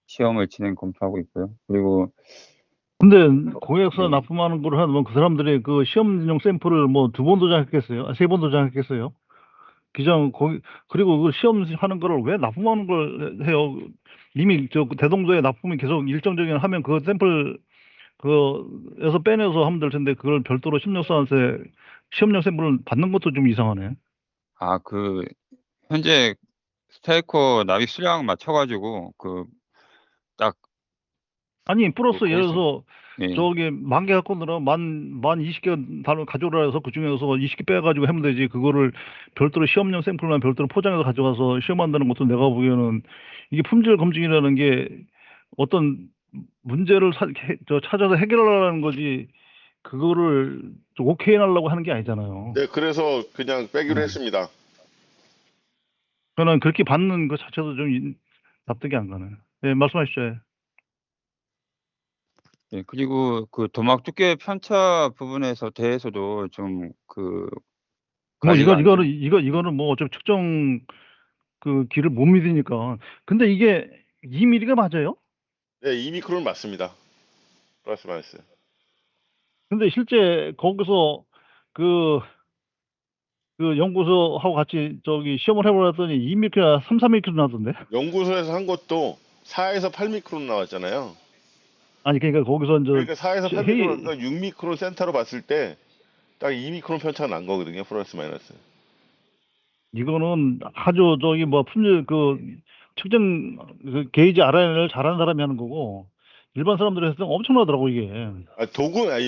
시험을 진행 검토하고 있고요. 그리고 근데 고객사 네. 납품하는 걸 하면 그 사람들이 그 시험용 샘플을 뭐 2번 도장했겠어요? 3번 도장했겠어요? 그리고 그 시험하는 거를 왜 납품하는 걸 해요? 이미 대동소에 납품이 계속 일정적인 하면 그 샘플 그에서 빼내서 하면 될 텐데 그걸 별도로 시험용 샘플을 받는 것도 좀 이상하네. 그 현재 스타이커 납입 수량 맞춰가지고 딱 아니 플러스 예를 고객사 들어서 예. 저기 10,000개 갖고 오느라 만 20개 다 가져오라 해서 그 중에서 20개 빼가지고 하면 되지. 그거를 별도로 시험용 샘플만 별도로 포장해서 가져가서 시험한다는 것도 내가 보기에는 이게 품질 검증이라는 게 어떤 문제를 찾아서 해결하려는 거지. 그거를 좀 오케이 해달라고 하는 게 아니잖아요. 네, 그래서 그냥 빼기로 네. 했습니다. 저는 그렇게 받는 것 자체도 좀 납득이 안 가네. 네, 말씀하시죠. 예. 예, 그리고 그 도막 두께 편차 부분에서 대해서도 좀 뭐 관리가 안 된. 이거는 뭐 어차피 측정 그 길을 못 믿으니까. 근데 이게 2mm가 맞아요? 네, 2미크론 맞습니다. 플러스 마이너스. 근데 실제 거기서 그, 그 연구소하고 같이 시험을 해보랬더니 2mm가 3mm 나던데? 연구소에서 한 것도 4에서 8미크론 나왔잖아요. 아니, 그러니까 거기서 그러니까 4에서 8미크론, 회의, 그러니까 6미크론 센터로 봤을 때 딱 2미크론 편차가 난 거거든요. 플러스 마이너스. 이거는 아주 뭐 품질 측정 게이지 알아내를 잘하는 사람이 하는 거고 일반 사람들이 했을 때 엄청나더라고 이게.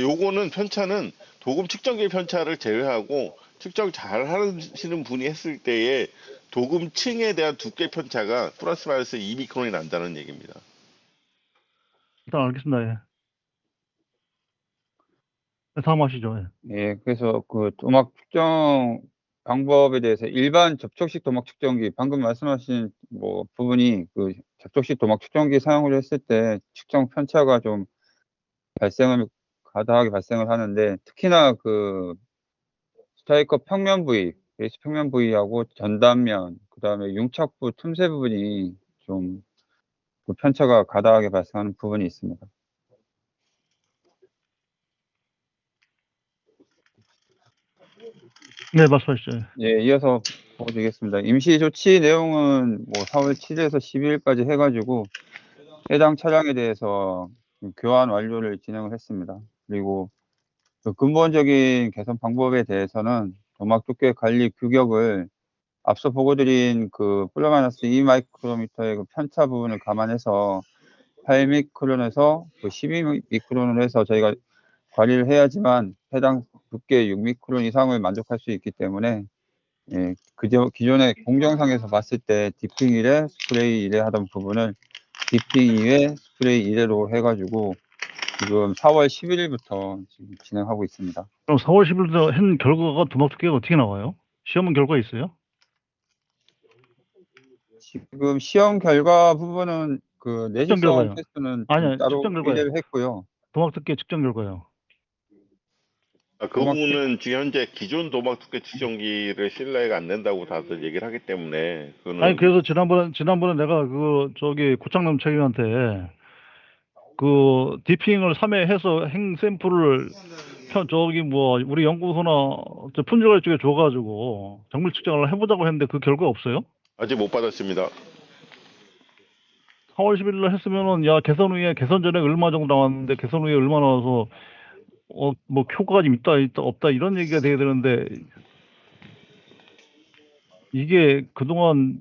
요거는 편차는 도금 측정기 편차를 제외하고 측정 잘 하시는 분이 했을 때에 도금층에 대한 두께 편차가 플러스 마이너스 2미크론이 난다는 얘기입니다. 일단 알겠습니다. 예. 네, 다음 하시죠. 예. 예, 그래서 그 도막 측정 방법에 대해서 일반 접촉식 도막 측정기 방금 말씀하신 뭐 부분이 그 접촉식 도막 측정기 사용을 했을 때 측정 편차가 좀 가다하게 발생을 하는데 특히나 그 스트라이커 평면 부위, 베이스 평면 부위하고 전단면, 그다음에 융착부 틈새 부분이 좀 그 편차가 가다하게 발생하는 부분이 있습니다. 네, 말씀하시죠. 예, 이어서 보여드리겠습니다. 임시 조치 내용은 뭐 4월 7일에서 12일까지 해가지고 해당 차량에 대해서 교환 완료를 진행을 했습니다. 그리고 그 근본적인 개선 방법에 대해서는 도막 두께 관리 규격을 앞서 보고드린 그 플러마이너스 2마이크로미터의 그 편차 부분을 감안해서 8미크론에서 그 12미크론을 해서 저희가 관리를 해야지만 해당 두께 6미크론 이상을 만족할 수 있기 때문에 예, 기존의 공정상에서 봤을 때 디핑 1회, 스프레이 1회 하던 부분을 디핑 2회, 스프레이 1회로 해가지고 지금 4월 11일부터 지금 진행하고 있습니다. 그럼 4월 10일부터 한 결과가 도막 두께가 어떻게 나와요? 시험은 결과 있어요? 지금 시험 결과 부분은 그 내시성 결과요. 테스트는 아니요, 따로 측정 결과요. 의뢰를 했고요. 도막 두께 측정 결과요. 그 도막 부분은 지금 현재 기존 도막 두께 측정기를 신뢰가 안 된다고 다들 얘기를 하기 때문에 그거는 아니, 그래서 지난번에 내가 고창남 책임한테 그 디핑을 3회 해서 행 샘플을 우리 연구소나 저 품질관리 쪽에 줘가지고 정밀 측정을 해보자고 했는데 그 결과 없어요? 아직 못 받았습니다. 4월 10일로 했으면은 개선 후에 개선 전에 얼마 정도 나왔는데 개선 후에 얼마 나와서 뭐 효과가 좀 있다 없다 이런 얘기가 돼야 되는데 이게 그동안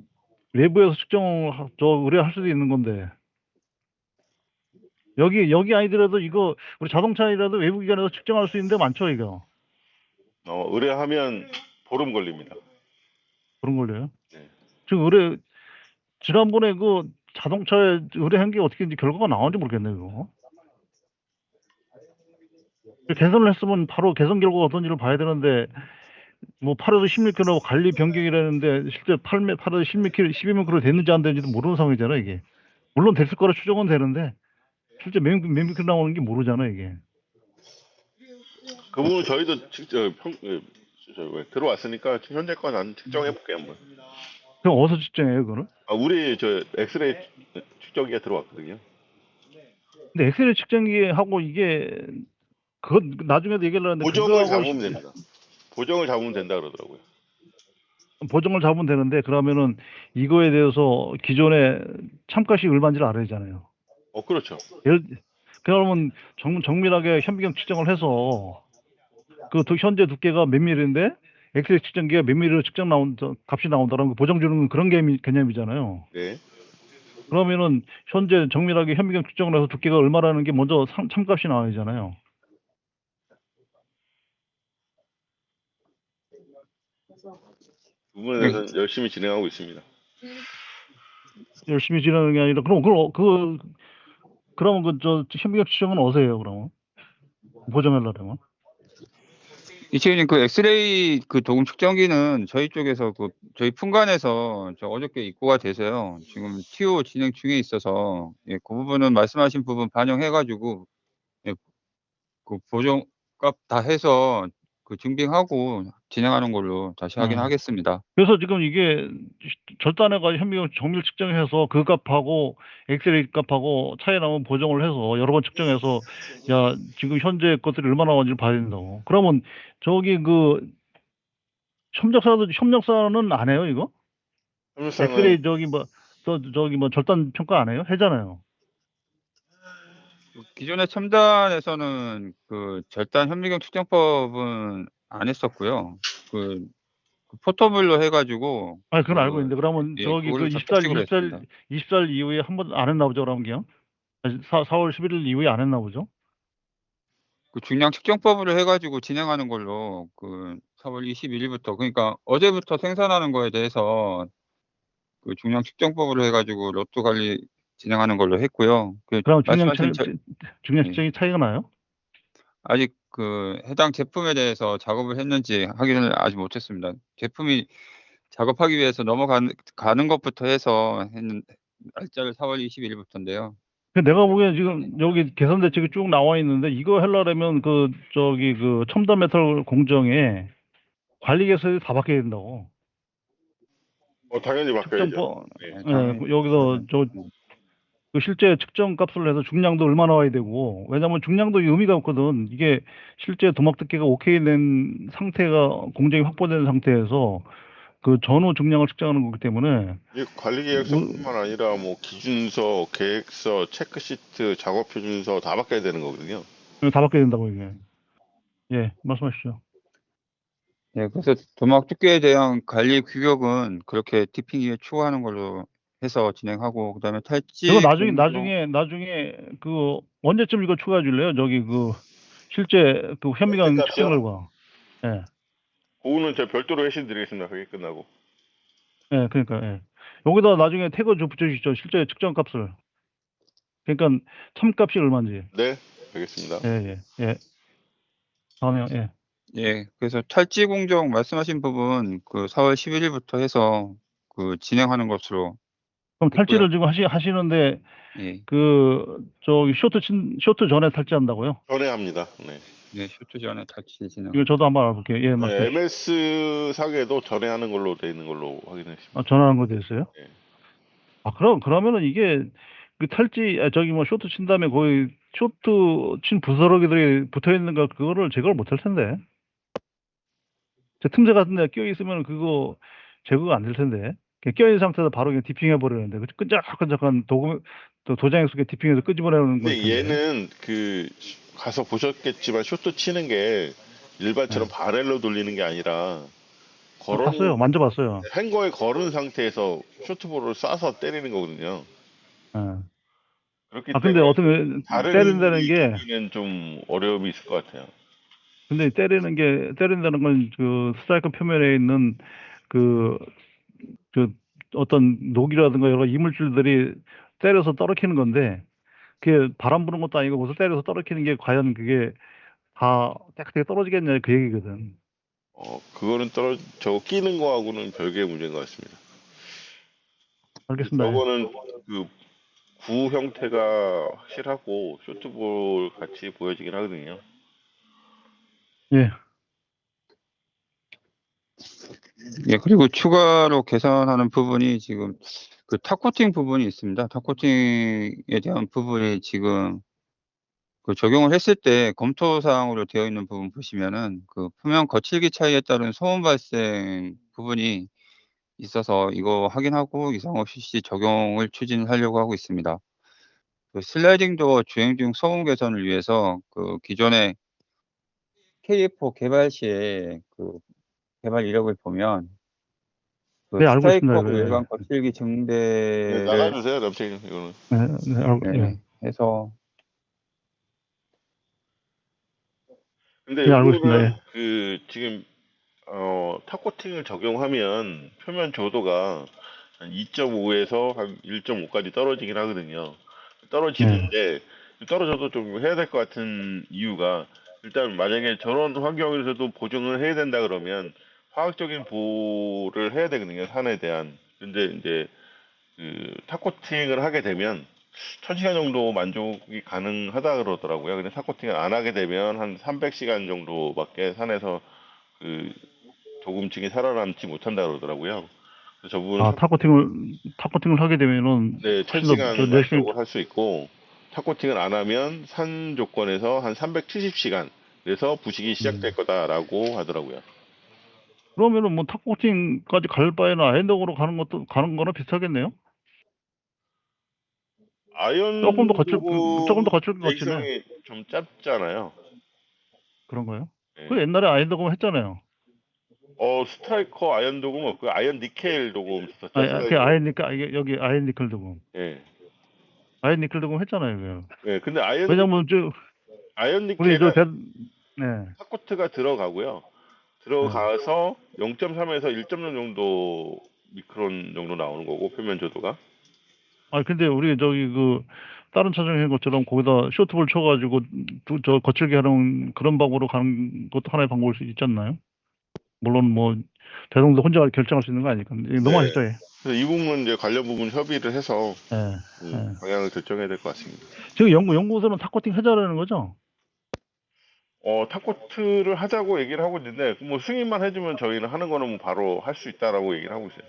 외부에서 측정 의뢰할 수도 있는 건데 여기 아니더라도 이거 우리 자동차이라도 외부 기관에서 측정할 수 있는 데 많죠 이거. 의뢰하면 보름 걸립니다. 그런 걸요. 네. 지금 지난번에 그 자동차에 의뢰한 게 어떻게 이제 결과가 나왔는지 모르겠네요, 이거. 개선을 했으면 바로 개선 결과가 어떤지를 봐야 되는데, 뭐 8에서 16km 관리 변경이라는데, 실제 8에서 16km, 12km 됐는지 안 됐는지도 모르는 상황이잖아, 이게. 물론 됐을 거라 추정은 되는데, 실제 몇 km 나오는 게 모르잖아, 이게. 그 부분 저희도 들어왔으니까 현재 건 안 측정해 볼게요 한번. 그럼 어디서 측정해요, 그거를? 우리 엑스레이 측정기가 들어왔거든요. 근데 엑스레이 측정기하고 이게, 그거 나중에도 얘기를 하는데, 보정을 그거하고 잡으면 됩니다. 보정을 잡으면 된다 그러더라고요. 보정을 잡으면 되는데, 그러면은 이거에 대해서 기존에 참가시 얼마인지를 알아야 되잖아요. 그렇죠. 그러면 정밀하게 현미경 측정을 해서 현재 두께가 몇 밀리인데 엑스레이 측정기가 몇 밀리로 값이 나온다는 거 보정 주는 그런 개념이잖아요. 네. 그러면은 현재 정밀하게 현미경 측정을 해서 두께가 얼마라는 게 먼저 참값이 나와야 되잖아요. 그 부분에서는 열심히 진행하고 있습니다. 열심히 진행하는 게 아니라 그러면 현미경 측정은 어디서 해요, 그러면? 보정하려면? 이채윤님 그 엑스레이 그 도금 측정기는 저희 쪽에서 저희 품관에서 어저께 입고가 돼서요. 지금 TO 진행 중에 있어서 예, 그 부분은 말씀하신 부분 반영해가지고 예, 그 보정값 다 해서 그 증빙하고 진행하는 걸로 다시 확인하겠습니다. 그래서 지금 이게 절단해가 현미경 정밀 측정해서 그 값하고 엑스레이 값하고 차이 나면 보정을 해서 여러 번 측정해서 지금 현재 것들이 얼마나 나오는지를 봐야 된다고. 그러면 협력사는 안 해요 이거? 엑스레이 절단 평가 안 해요? 해잖아요. 기존의 첨단에서는 그 절단 현미경 측정법은 안 했었고요. 그 포터블로 해가지고 그건 알고 있는데 그러면 예, 그걸로 접촉식으로 했습니다. 24일 이후에 한 번 안 했나 보죠, 그러면 그냥? 4월 11일 이후에 안 했나 보죠? 그 중량 측정법으로 해가지고 진행하는 걸로 4월 21일부터 그러니까 어제부터 생산하는 거에 대해서 그 중량 측정법으로 해가지고 로또 관리 진행하는 걸로 했고요. 그럼 말씀하신 중량 측정이 차이가 나요? 아직 해당 제품에 대해서 작업을 했는지 확인을 아직 못했습니다. 제품이 작업하기 위해서 가는 것부터 해서 했는 날짜를 4월 21일부터인데요. 내가 보기엔 지금 여기 개선 대책이 쭉 나와 있는데 이거 하려면 첨단 메탈 공정에 관리 개설이 다 바뀌어야 된다고. 당연히 바꿔야죠. 여기서 그 실제 측정 값을 해서 중량도 얼마 나와야 되고, 왜냐면 중량도 의미가 없거든. 이게 실제 도막 두께가 오케이 된 상태가 공정이 확보된 상태에서 그 전후 중량을 측정하는 거기 때문에 이 관리 우- 계획서뿐만 아니라 뭐 기준서, 계획서, 체크시트, 작업 표준서 다 바뀌어야 되는 거거든요. 다 바뀌어야 된다고 이게. 예, 말씀하시죠. 예, 그래서 도막 두께에 대한 관리 규격은 그렇게 TP에 추가하는 걸로 해서 진행하고, 그다음에 이거 탈지 나중에 그 언제쯤 이거 추가해 줄래요? 저기 그 실제 그 현미경 측정 값이요? 결과. 예, 그거는 제가 별도로 회신 드리겠습니다. 그게 끝나고. 예, 그러니까 예. 여기다 나중에 태그 좀 붙여주시죠. 실제 측정 값을. 그러니까 참값이 얼마인지. 네, 알겠습니다. 예. 다음에 예. 예, 그래서 탈지 공정 말씀하신 부분 그 4월 11일부터 해서 그 진행하는 것으로 그럼 했고요. 탈지를 지금 하시는데 예, 그 저기 쇼트 전에 탈지한다고요? 전에 합니다. 네. 네, 쇼트 전에 탈지 이거 진행하고. 저도 한번 알아볼게요. 예, 네, 말씀하시죠. MS 상에도 전에 하는 걸로 돼 있는 걸로 확인했습니다. 전화한 거 됐어요? 네. 그러면은 이게 그 탈지 저기 뭐 쇼트 친 다음에 거의 쇼트 친 부스러기들이 붙어 있는 거 그거를 제거를 못 할 텐데. 제 틈새 같은 데 끼어 있으면 그거 제거가 안 될 텐데. 그냥 끼어 있는 상태에서 바로 그냥 디핑해 버리는데. 그 끈적끈적한 도장에 속에 디핑해서 끄집어내는 거일 근데 텐데. 얘는 그 가서 보셨겠지만 쇼트 치는 게 일반처럼 예. 바렐로 돌리는 게 아니라 봤어요. 걸은 만져봤어요. 행거에 걸은 상태에서 쇼트볼을 쏴서 때리는 거거든요. 예. 그렇기 근데 때문에 어떻게 다른 때린다는 힘이 게 주기는 좀 어려움이 있을 것 같아요. 근데 때린다는 건 그 스트라이크 표면에 있는 그, 그 어떤 녹이라든가 여러 이물질들이 때려서 떨어뜨리는 건데 그게 바람 부는 것도 아니고 거기서 때려서 떨어뜨리는 게 과연 그게 다 깨끗하게 떨어지겠냐 그 얘기거든. 그거는 저거 끼는 거하고는 별개의 문제인 것 같습니다. 알겠습니다. 예. 저거는 그 구 형태가 확실하고 쇼트볼 같이 보여지긴 하거든요. 예. 예, 그리고 추가로 개선하는 부분이 지금 그 탑코팅 부분이 있습니다. 탑코팅에 대한 부분이 지금 그 적용을 했을 때 검토 사항으로 되어 있는 부분 보시면은 그 표면 거칠기 차이에 따른 소음 발생 부분이 있어서 이거 확인하고 이상 없이 적용을 추진하려고 하고 있습니다. 그 슬라이딩 도어 주행 중 소음 개선을 위해서 그 기존의 KF4 개발 시에 그 개발 이력을 보면 그 네, 알고 있습니다. 스트라이커 이거. 외관 예. 거칠기 네, 증대를 나가주세요, 남친님, 이거는. 예. 해서 근데 예, 알고 있습니다. 요거는 예. 그 지금 탑코팅을 적용하면 표면 조도가 한 2.5에서 한 1.5까지 떨어지긴 하거든요. 예. 떨어지는데 떨어져도 좀 해야 될 것 같은 이유가 일단 만약에 저런 환경에서도 보증을 해야 된다 그러면 화학적인 보호를 해야 되거든요. 산에 대한. 근데 이제 그 탑코팅을 하게 되면 1000시간 정도 만족이 가능하다 그러더라고요. 근데 탑코팅을 안 하게 되면 한 300시간 정도밖에 산에서 그 도금층이 살아남지 못한다 그러더라고요. 그래서 저분은 탑코팅을 하게 되면은 네, 훨씬 더 저 1000시간 내시경 만족을 할 수 있고 탑코팅을 안 하면 산 조건에서 한 370시간 그래서 부식이 시작될 거다라고 하더라고요. 그러면은 뭐 탑코팅까지 갈 바에는 아이언덕으로 가는 거나 비슷하겠네요. 아이언 조금 더 도금 거칠 것 같지네. 대기성이 좀 짧잖아요. 그런가요? 그 예. 옛날에 아이언덕으로 했잖아요. 스트라이커 아이언 도금 없고 아이언 니켈 도금 있었죠, 그 슬라이드로. 여기 아이언 니클 도금. 예. 아이언 니클 도금 했잖아요. 그거. 예. 근데 아이언 왜냐면 아이언 우리 니켈은 네. 탑코트가 들어가고요. 네. 들어가서 0.3에서 1.0 정도 미크론 정도 나오는 거고 표면 조도가. 근데 우리 다른 차종인 것처럼 거기다 쇼트볼 쳐가지고 저 거칠게 하는 그런 방법으로 가는 것도 하나의 방법일 수 있지 않나요? 물론 뭐 대동도 혼자 결정할 수 있는 거 아니니까. 네. 넘어가시죠. 예. 그래서 이 부분 이제 관련 부분 협의를 해서 예. 예. 방향을 결정해야 될 것 같습니다. 지금 연구소는 탑코팅 하자라는 거죠? 탑코트를 하자고 얘기를 하고 있는데 뭐 승인만 해주면 저희는 하는 거는 뭐 바로 할 수 있다라고 얘기를 하고 있어요.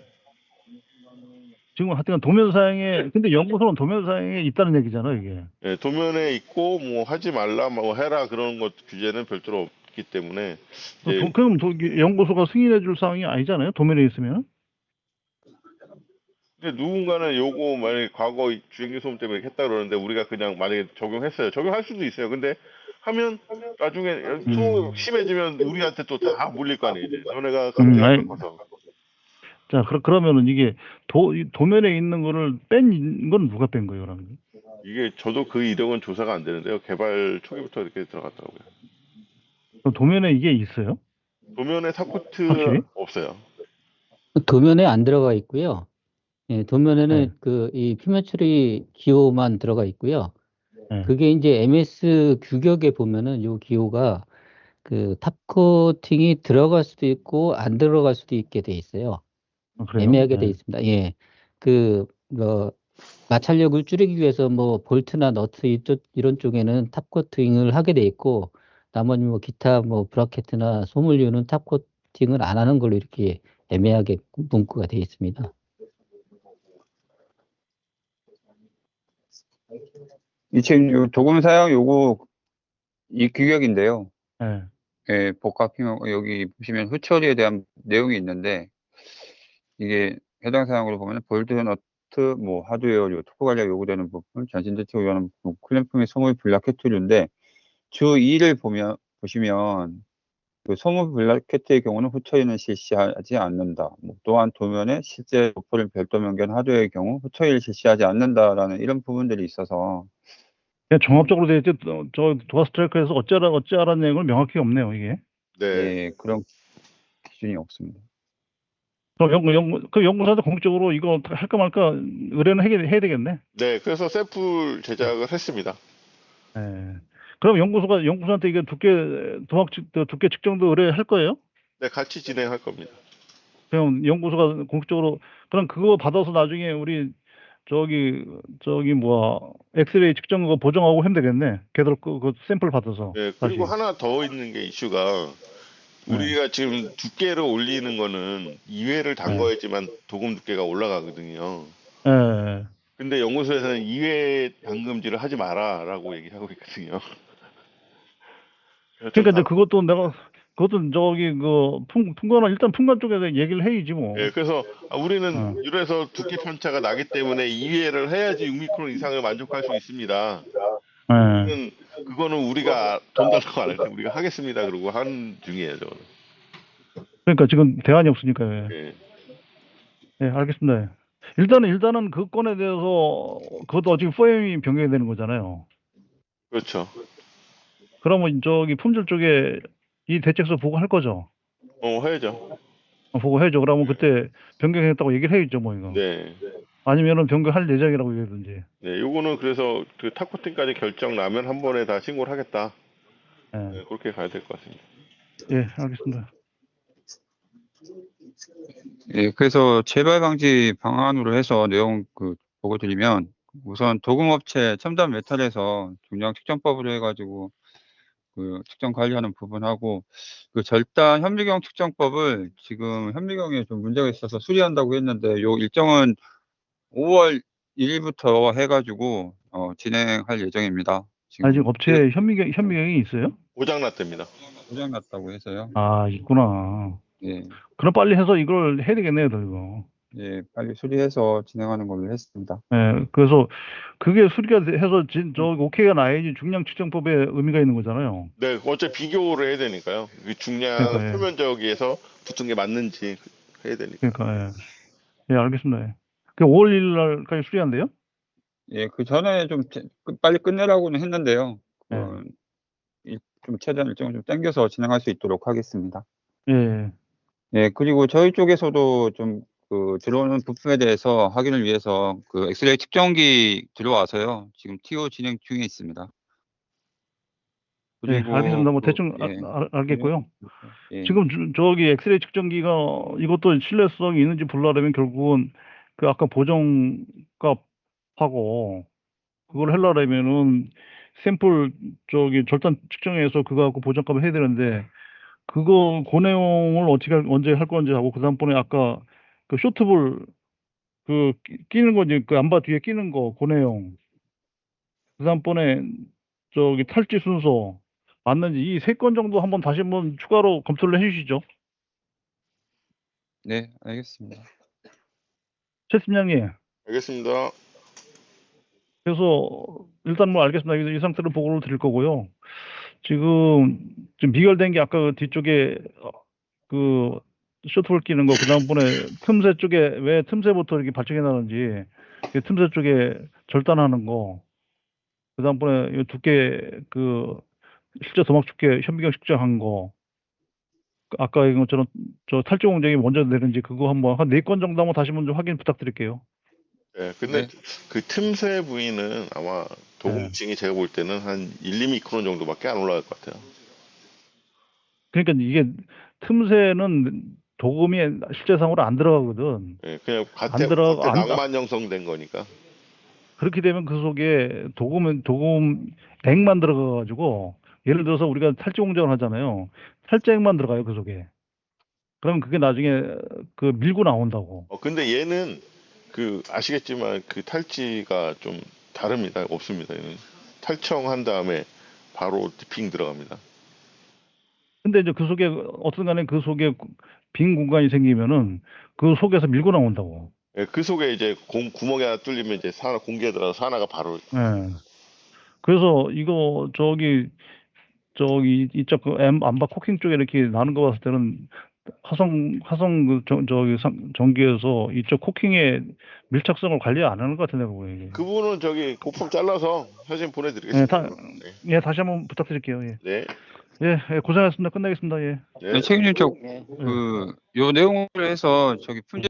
지금 하여튼 도면사양에 근데 연구소는 도면사양에 있다는 얘기잖아 이게. 예, 도면에 있고 뭐 하지 말라 뭐 해라 그런 것 규제는 별도로 없기 때문에 이제 그럼 연구소가 승인해 줄 사항이 아니잖아요. 도면에 있으면. 근데 누군가는 요거 만약에 과거 주행기 소음 때문에 했다 그러는데 우리가 그냥 만약에 적용했어요. 적용할 수도 있어요. 근데 하면 나중에 소음이 심해지면 우리한테 또 다 물릴 거 아니에요. 이제 너네가 감지가 아니, 바꿔서. 자, 그러면은 이게 이 도면에 있는 거를 뺀 건 누가 뺀 거예요, 그러면? 이게 저도 그 이력은 조사가 안 되는데요. 개발 초기부터 이렇게 들어갔더라고요. 그럼 도면에 이게 있어요? 도면에 타코트 확실히? 없어요. 도면에 안 들어가 있고요. 예, 네. 도면에는 이 표면 처리 기호만 들어가 있고요. 네. 그게 이제 MS 규격에 보면은 요 기호가 그 탑 코팅이 들어갈 수도 있고 안 들어갈 수도 있게 돼 있어요. 그래요? 애매하게 돼 네. 있습니다. 예. 뭐 마찰력을 줄이기 위해서 뭐 볼트나 너트 이런 쪽에는 탑 코팅을 하게 돼 있고 나머지 뭐 기타 뭐 브라켓이나 소물류는 탑 코팅을 안 하는 걸로 이렇게 애매하게 문구가 돼 있습니다. 이 지금 요 도금 사양 요구 이 규격인데요. 네. 예, 복합형 여기 보시면 후처리에 대한 내용이 있는데 이게 해당 사항으로 보면 볼트, 너트, 뭐 하드웨어, 토크 관리가 요구되는 부분, 전신 대체 요하는 부분, 클램프 및 소모의 블라켓류인데 주 2를 보시면 그 소모 블라켓의 경우는 후처리는 실시하지 않는다. 뭐 또한 도면에 실제 도포를 별도 변경 하드웨어의 경우 후처리를 실시하지 않는다라는 이런 부분들이 있어서 그냥 종합적으로 돼 있지, 저 도어 스트라이크에서 어찌하라는 내용을 명확히 없네요, 이게. 네. 예, 그런 기준이 없습니다. 그럼 연구소한테 공식적으로 이거 할까 말까 의뢰는 해야 되겠네. 네. 그래서 샘플 제작을 했습니다. 네. 그럼 연구소한테 이게 두께 측정도 의뢰할 거예요? 네, 같이 진행할 겁니다. 그럼 연구소가 공식적으로 그럼 그거 받아서 나중에 우리 뭐야 엑스레이 측정 그거 보정하고 하면 되겠네. 걔들 그 샘플 받아서 네, 다시. 그리고 하나 더 있는 게 이슈가 네. 우리가 지금 두께를 올리는 거는 2회를 담궈야지만 도금 두께가 올라가거든요. 예. 근데 연구소에서는 2회 담금질을 하지 마라라고 얘기하고 있거든요. 그래서 좀 그러니까 이제 그것도 풍관은 일단 풍관 쪽에서 얘기를 해야지 뭐. 예, 그래서 우리는 어. 이래서 두께 편차가 나기 때문에 2회를 해야지 6미크론 이상을 만족할 수 있습니다. 예. 그거는 우리가 돈 달라고 안 해요. 우리가 하겠습니다. 그러고 한 중이에요, 저는. 그러니까 지금 대안이 없으니까. 예. 예. 예, 알겠습니다. 예. 일단은 그 건에 대해서 그것도 지금 포엠이 변경이 되는 거잖아요. 그렇죠. 그러면 품질 쪽에 이 대책서 보고할 거죠. 해야죠. 보고해야죠. 그러면 그때 변경했다고 얘기를 해야죠, 뭐 이거. 네. 아니면은 변경할 예정이라고 얘기하든지. 네, 요거는 그래서 그 탑코팅까지 결정 나면 한 번에 다 신고를 하겠다. 예. 네, 그렇게 가야 될 것 같습니다. 예, 알겠습니다. 예, 그래서 재발 방지 방안으로 해서 내용 보고 드리면 우선 도금업체 첨단 메탈에서 중량 측정법으로 해가지고 그 측정 관리하는 부분하고 그 절단 현미경 측정법을 지금 현미경에 좀 문제가 있어서 수리한다고 했는데 요 일정은 5월 1일부터 해가지고 진행할 예정입니다. 아직 지금 업체에 현미경이 있어요? 고장 났답니다. 고장 났다고 해서요. 아, 있구나. 예, 그럼 빨리 해서 이걸 해야 되겠네요, 더 이거. 예, 빨리 수리해서 진행하는 걸로 했습니다. 예, 그래서 그게 수리가 해서 오케이가 나야지 중량 측정법에 의미가 있는 거잖아요. 네, 어차피 비교를 해야 되니까요. 그 중량 그러니까, 예. 표면적에서 붙은 게 맞는지 해야 되니까. 그러니까, 예. 예, 알겠습니다. 예. 그 5월 1일 날까지 수리한대요? 예, 그 전에 좀 빨리 끝내라고는 했는데요. 예. 좀 최대한 일정을 좀 당겨서 진행할 수 있도록 하겠습니다. 예. 예, 그리고 저희 쪽에서도 좀 들어오는 부품에 대해서 확인을 위해서 그 엑스레이 측정기 들어와서요. 지금 TO 진행 중에 있습니다. 예, 그리고 알겠습니다. 뭐 대충 예, 알겠고요. 예, 지금 저기 엑스레이 측정기가 이것도 신뢰성이 있는지 보려면 결국은 그 아까 보정값하고 그걸 하려면은 샘플 절단 측정해서 그거 갖고 보정값을 해야 되는데 그 내용을 언제 할 건지 하고 그 다음번에 아까 그 쇼트볼 끼는 거지. 그 암바 뒤에 끼는 거, 그 내용. 그 다음번에 저기 탈지 순서 맞는지 이 3건 정도 다시 한번 추가로 검토를 해주시죠. 네, 알겠습니다. 최 팀장님. 알겠습니다. 그래서 일단 뭐 알겠습니다. 이 상태로 보고를 드릴 거고요. 지금 미결된 게 아까 그 뒤쪽에 그 쇼트볼 끼는 거, 그 다음번에 틈새 쪽에 왜 틈새부터 이렇게 발정이 나는지 그 틈새 쪽에 절단하는 거, 그 다음번에 이 두께 그 실제 도막 두께 현미경 측정한 거, 아까 이거 것처럼 저 탈지 공정이 먼저 내는지 그거 한번 한 4건 정도 한번 다시 먼저 확인 부탁드릴게요. 네, 근데 네. 그 틈새 부위는 아마 도금증이 제가 볼 때는 한 1, 2미크론 정도밖에 안 올라갈 것 같아요. 그러니까 이게 틈새는 도금이 실제상으로 안 들어가거든. 예, 그냥 안 들어가- 겉에 안- 낭만 형성된 거니까. 그렇게 되면 그 속에 도금액만 들어가가지고, 예를 들어서 우리가 탈지 공정을 하잖아요. 탈지액만 들어가요, 그 속에. 그러면 그게 나중에 그 밀고 나온다고. 근데 얘는 그 아시겠지만 그 탈지가 좀 다릅니다. 없습니다. 얘는 탈청한 다음에 바로 디핑 들어갑니다. 근데 이제 그 속에, 어떤 간에 그 속에 빈 공간이 생기면은 그 속에서 밀고 나온다고. 예, 그 속에 이제 구멍이 하나 뚫리면 이제 공기가 들어가서 산화가 바로 예. 그래서 이거 이쪽 그 암바 코킹 쪽에 이렇게 나는 거 봤을 때는 화성 전기에서 이쪽 코킹의 밀착성을 관리 안 하는 것 같은데, 그거 이게. 그분은 저기 고품 잘라서 사진 예, 보내드리겠습니다. 네. 다시 한번 부탁드릴게요. 예. 네. 예, 고생하셨습니다. 끝내겠습니다. 예. 네. 네, 책임님 네. 요 내용을 해서 저기 품질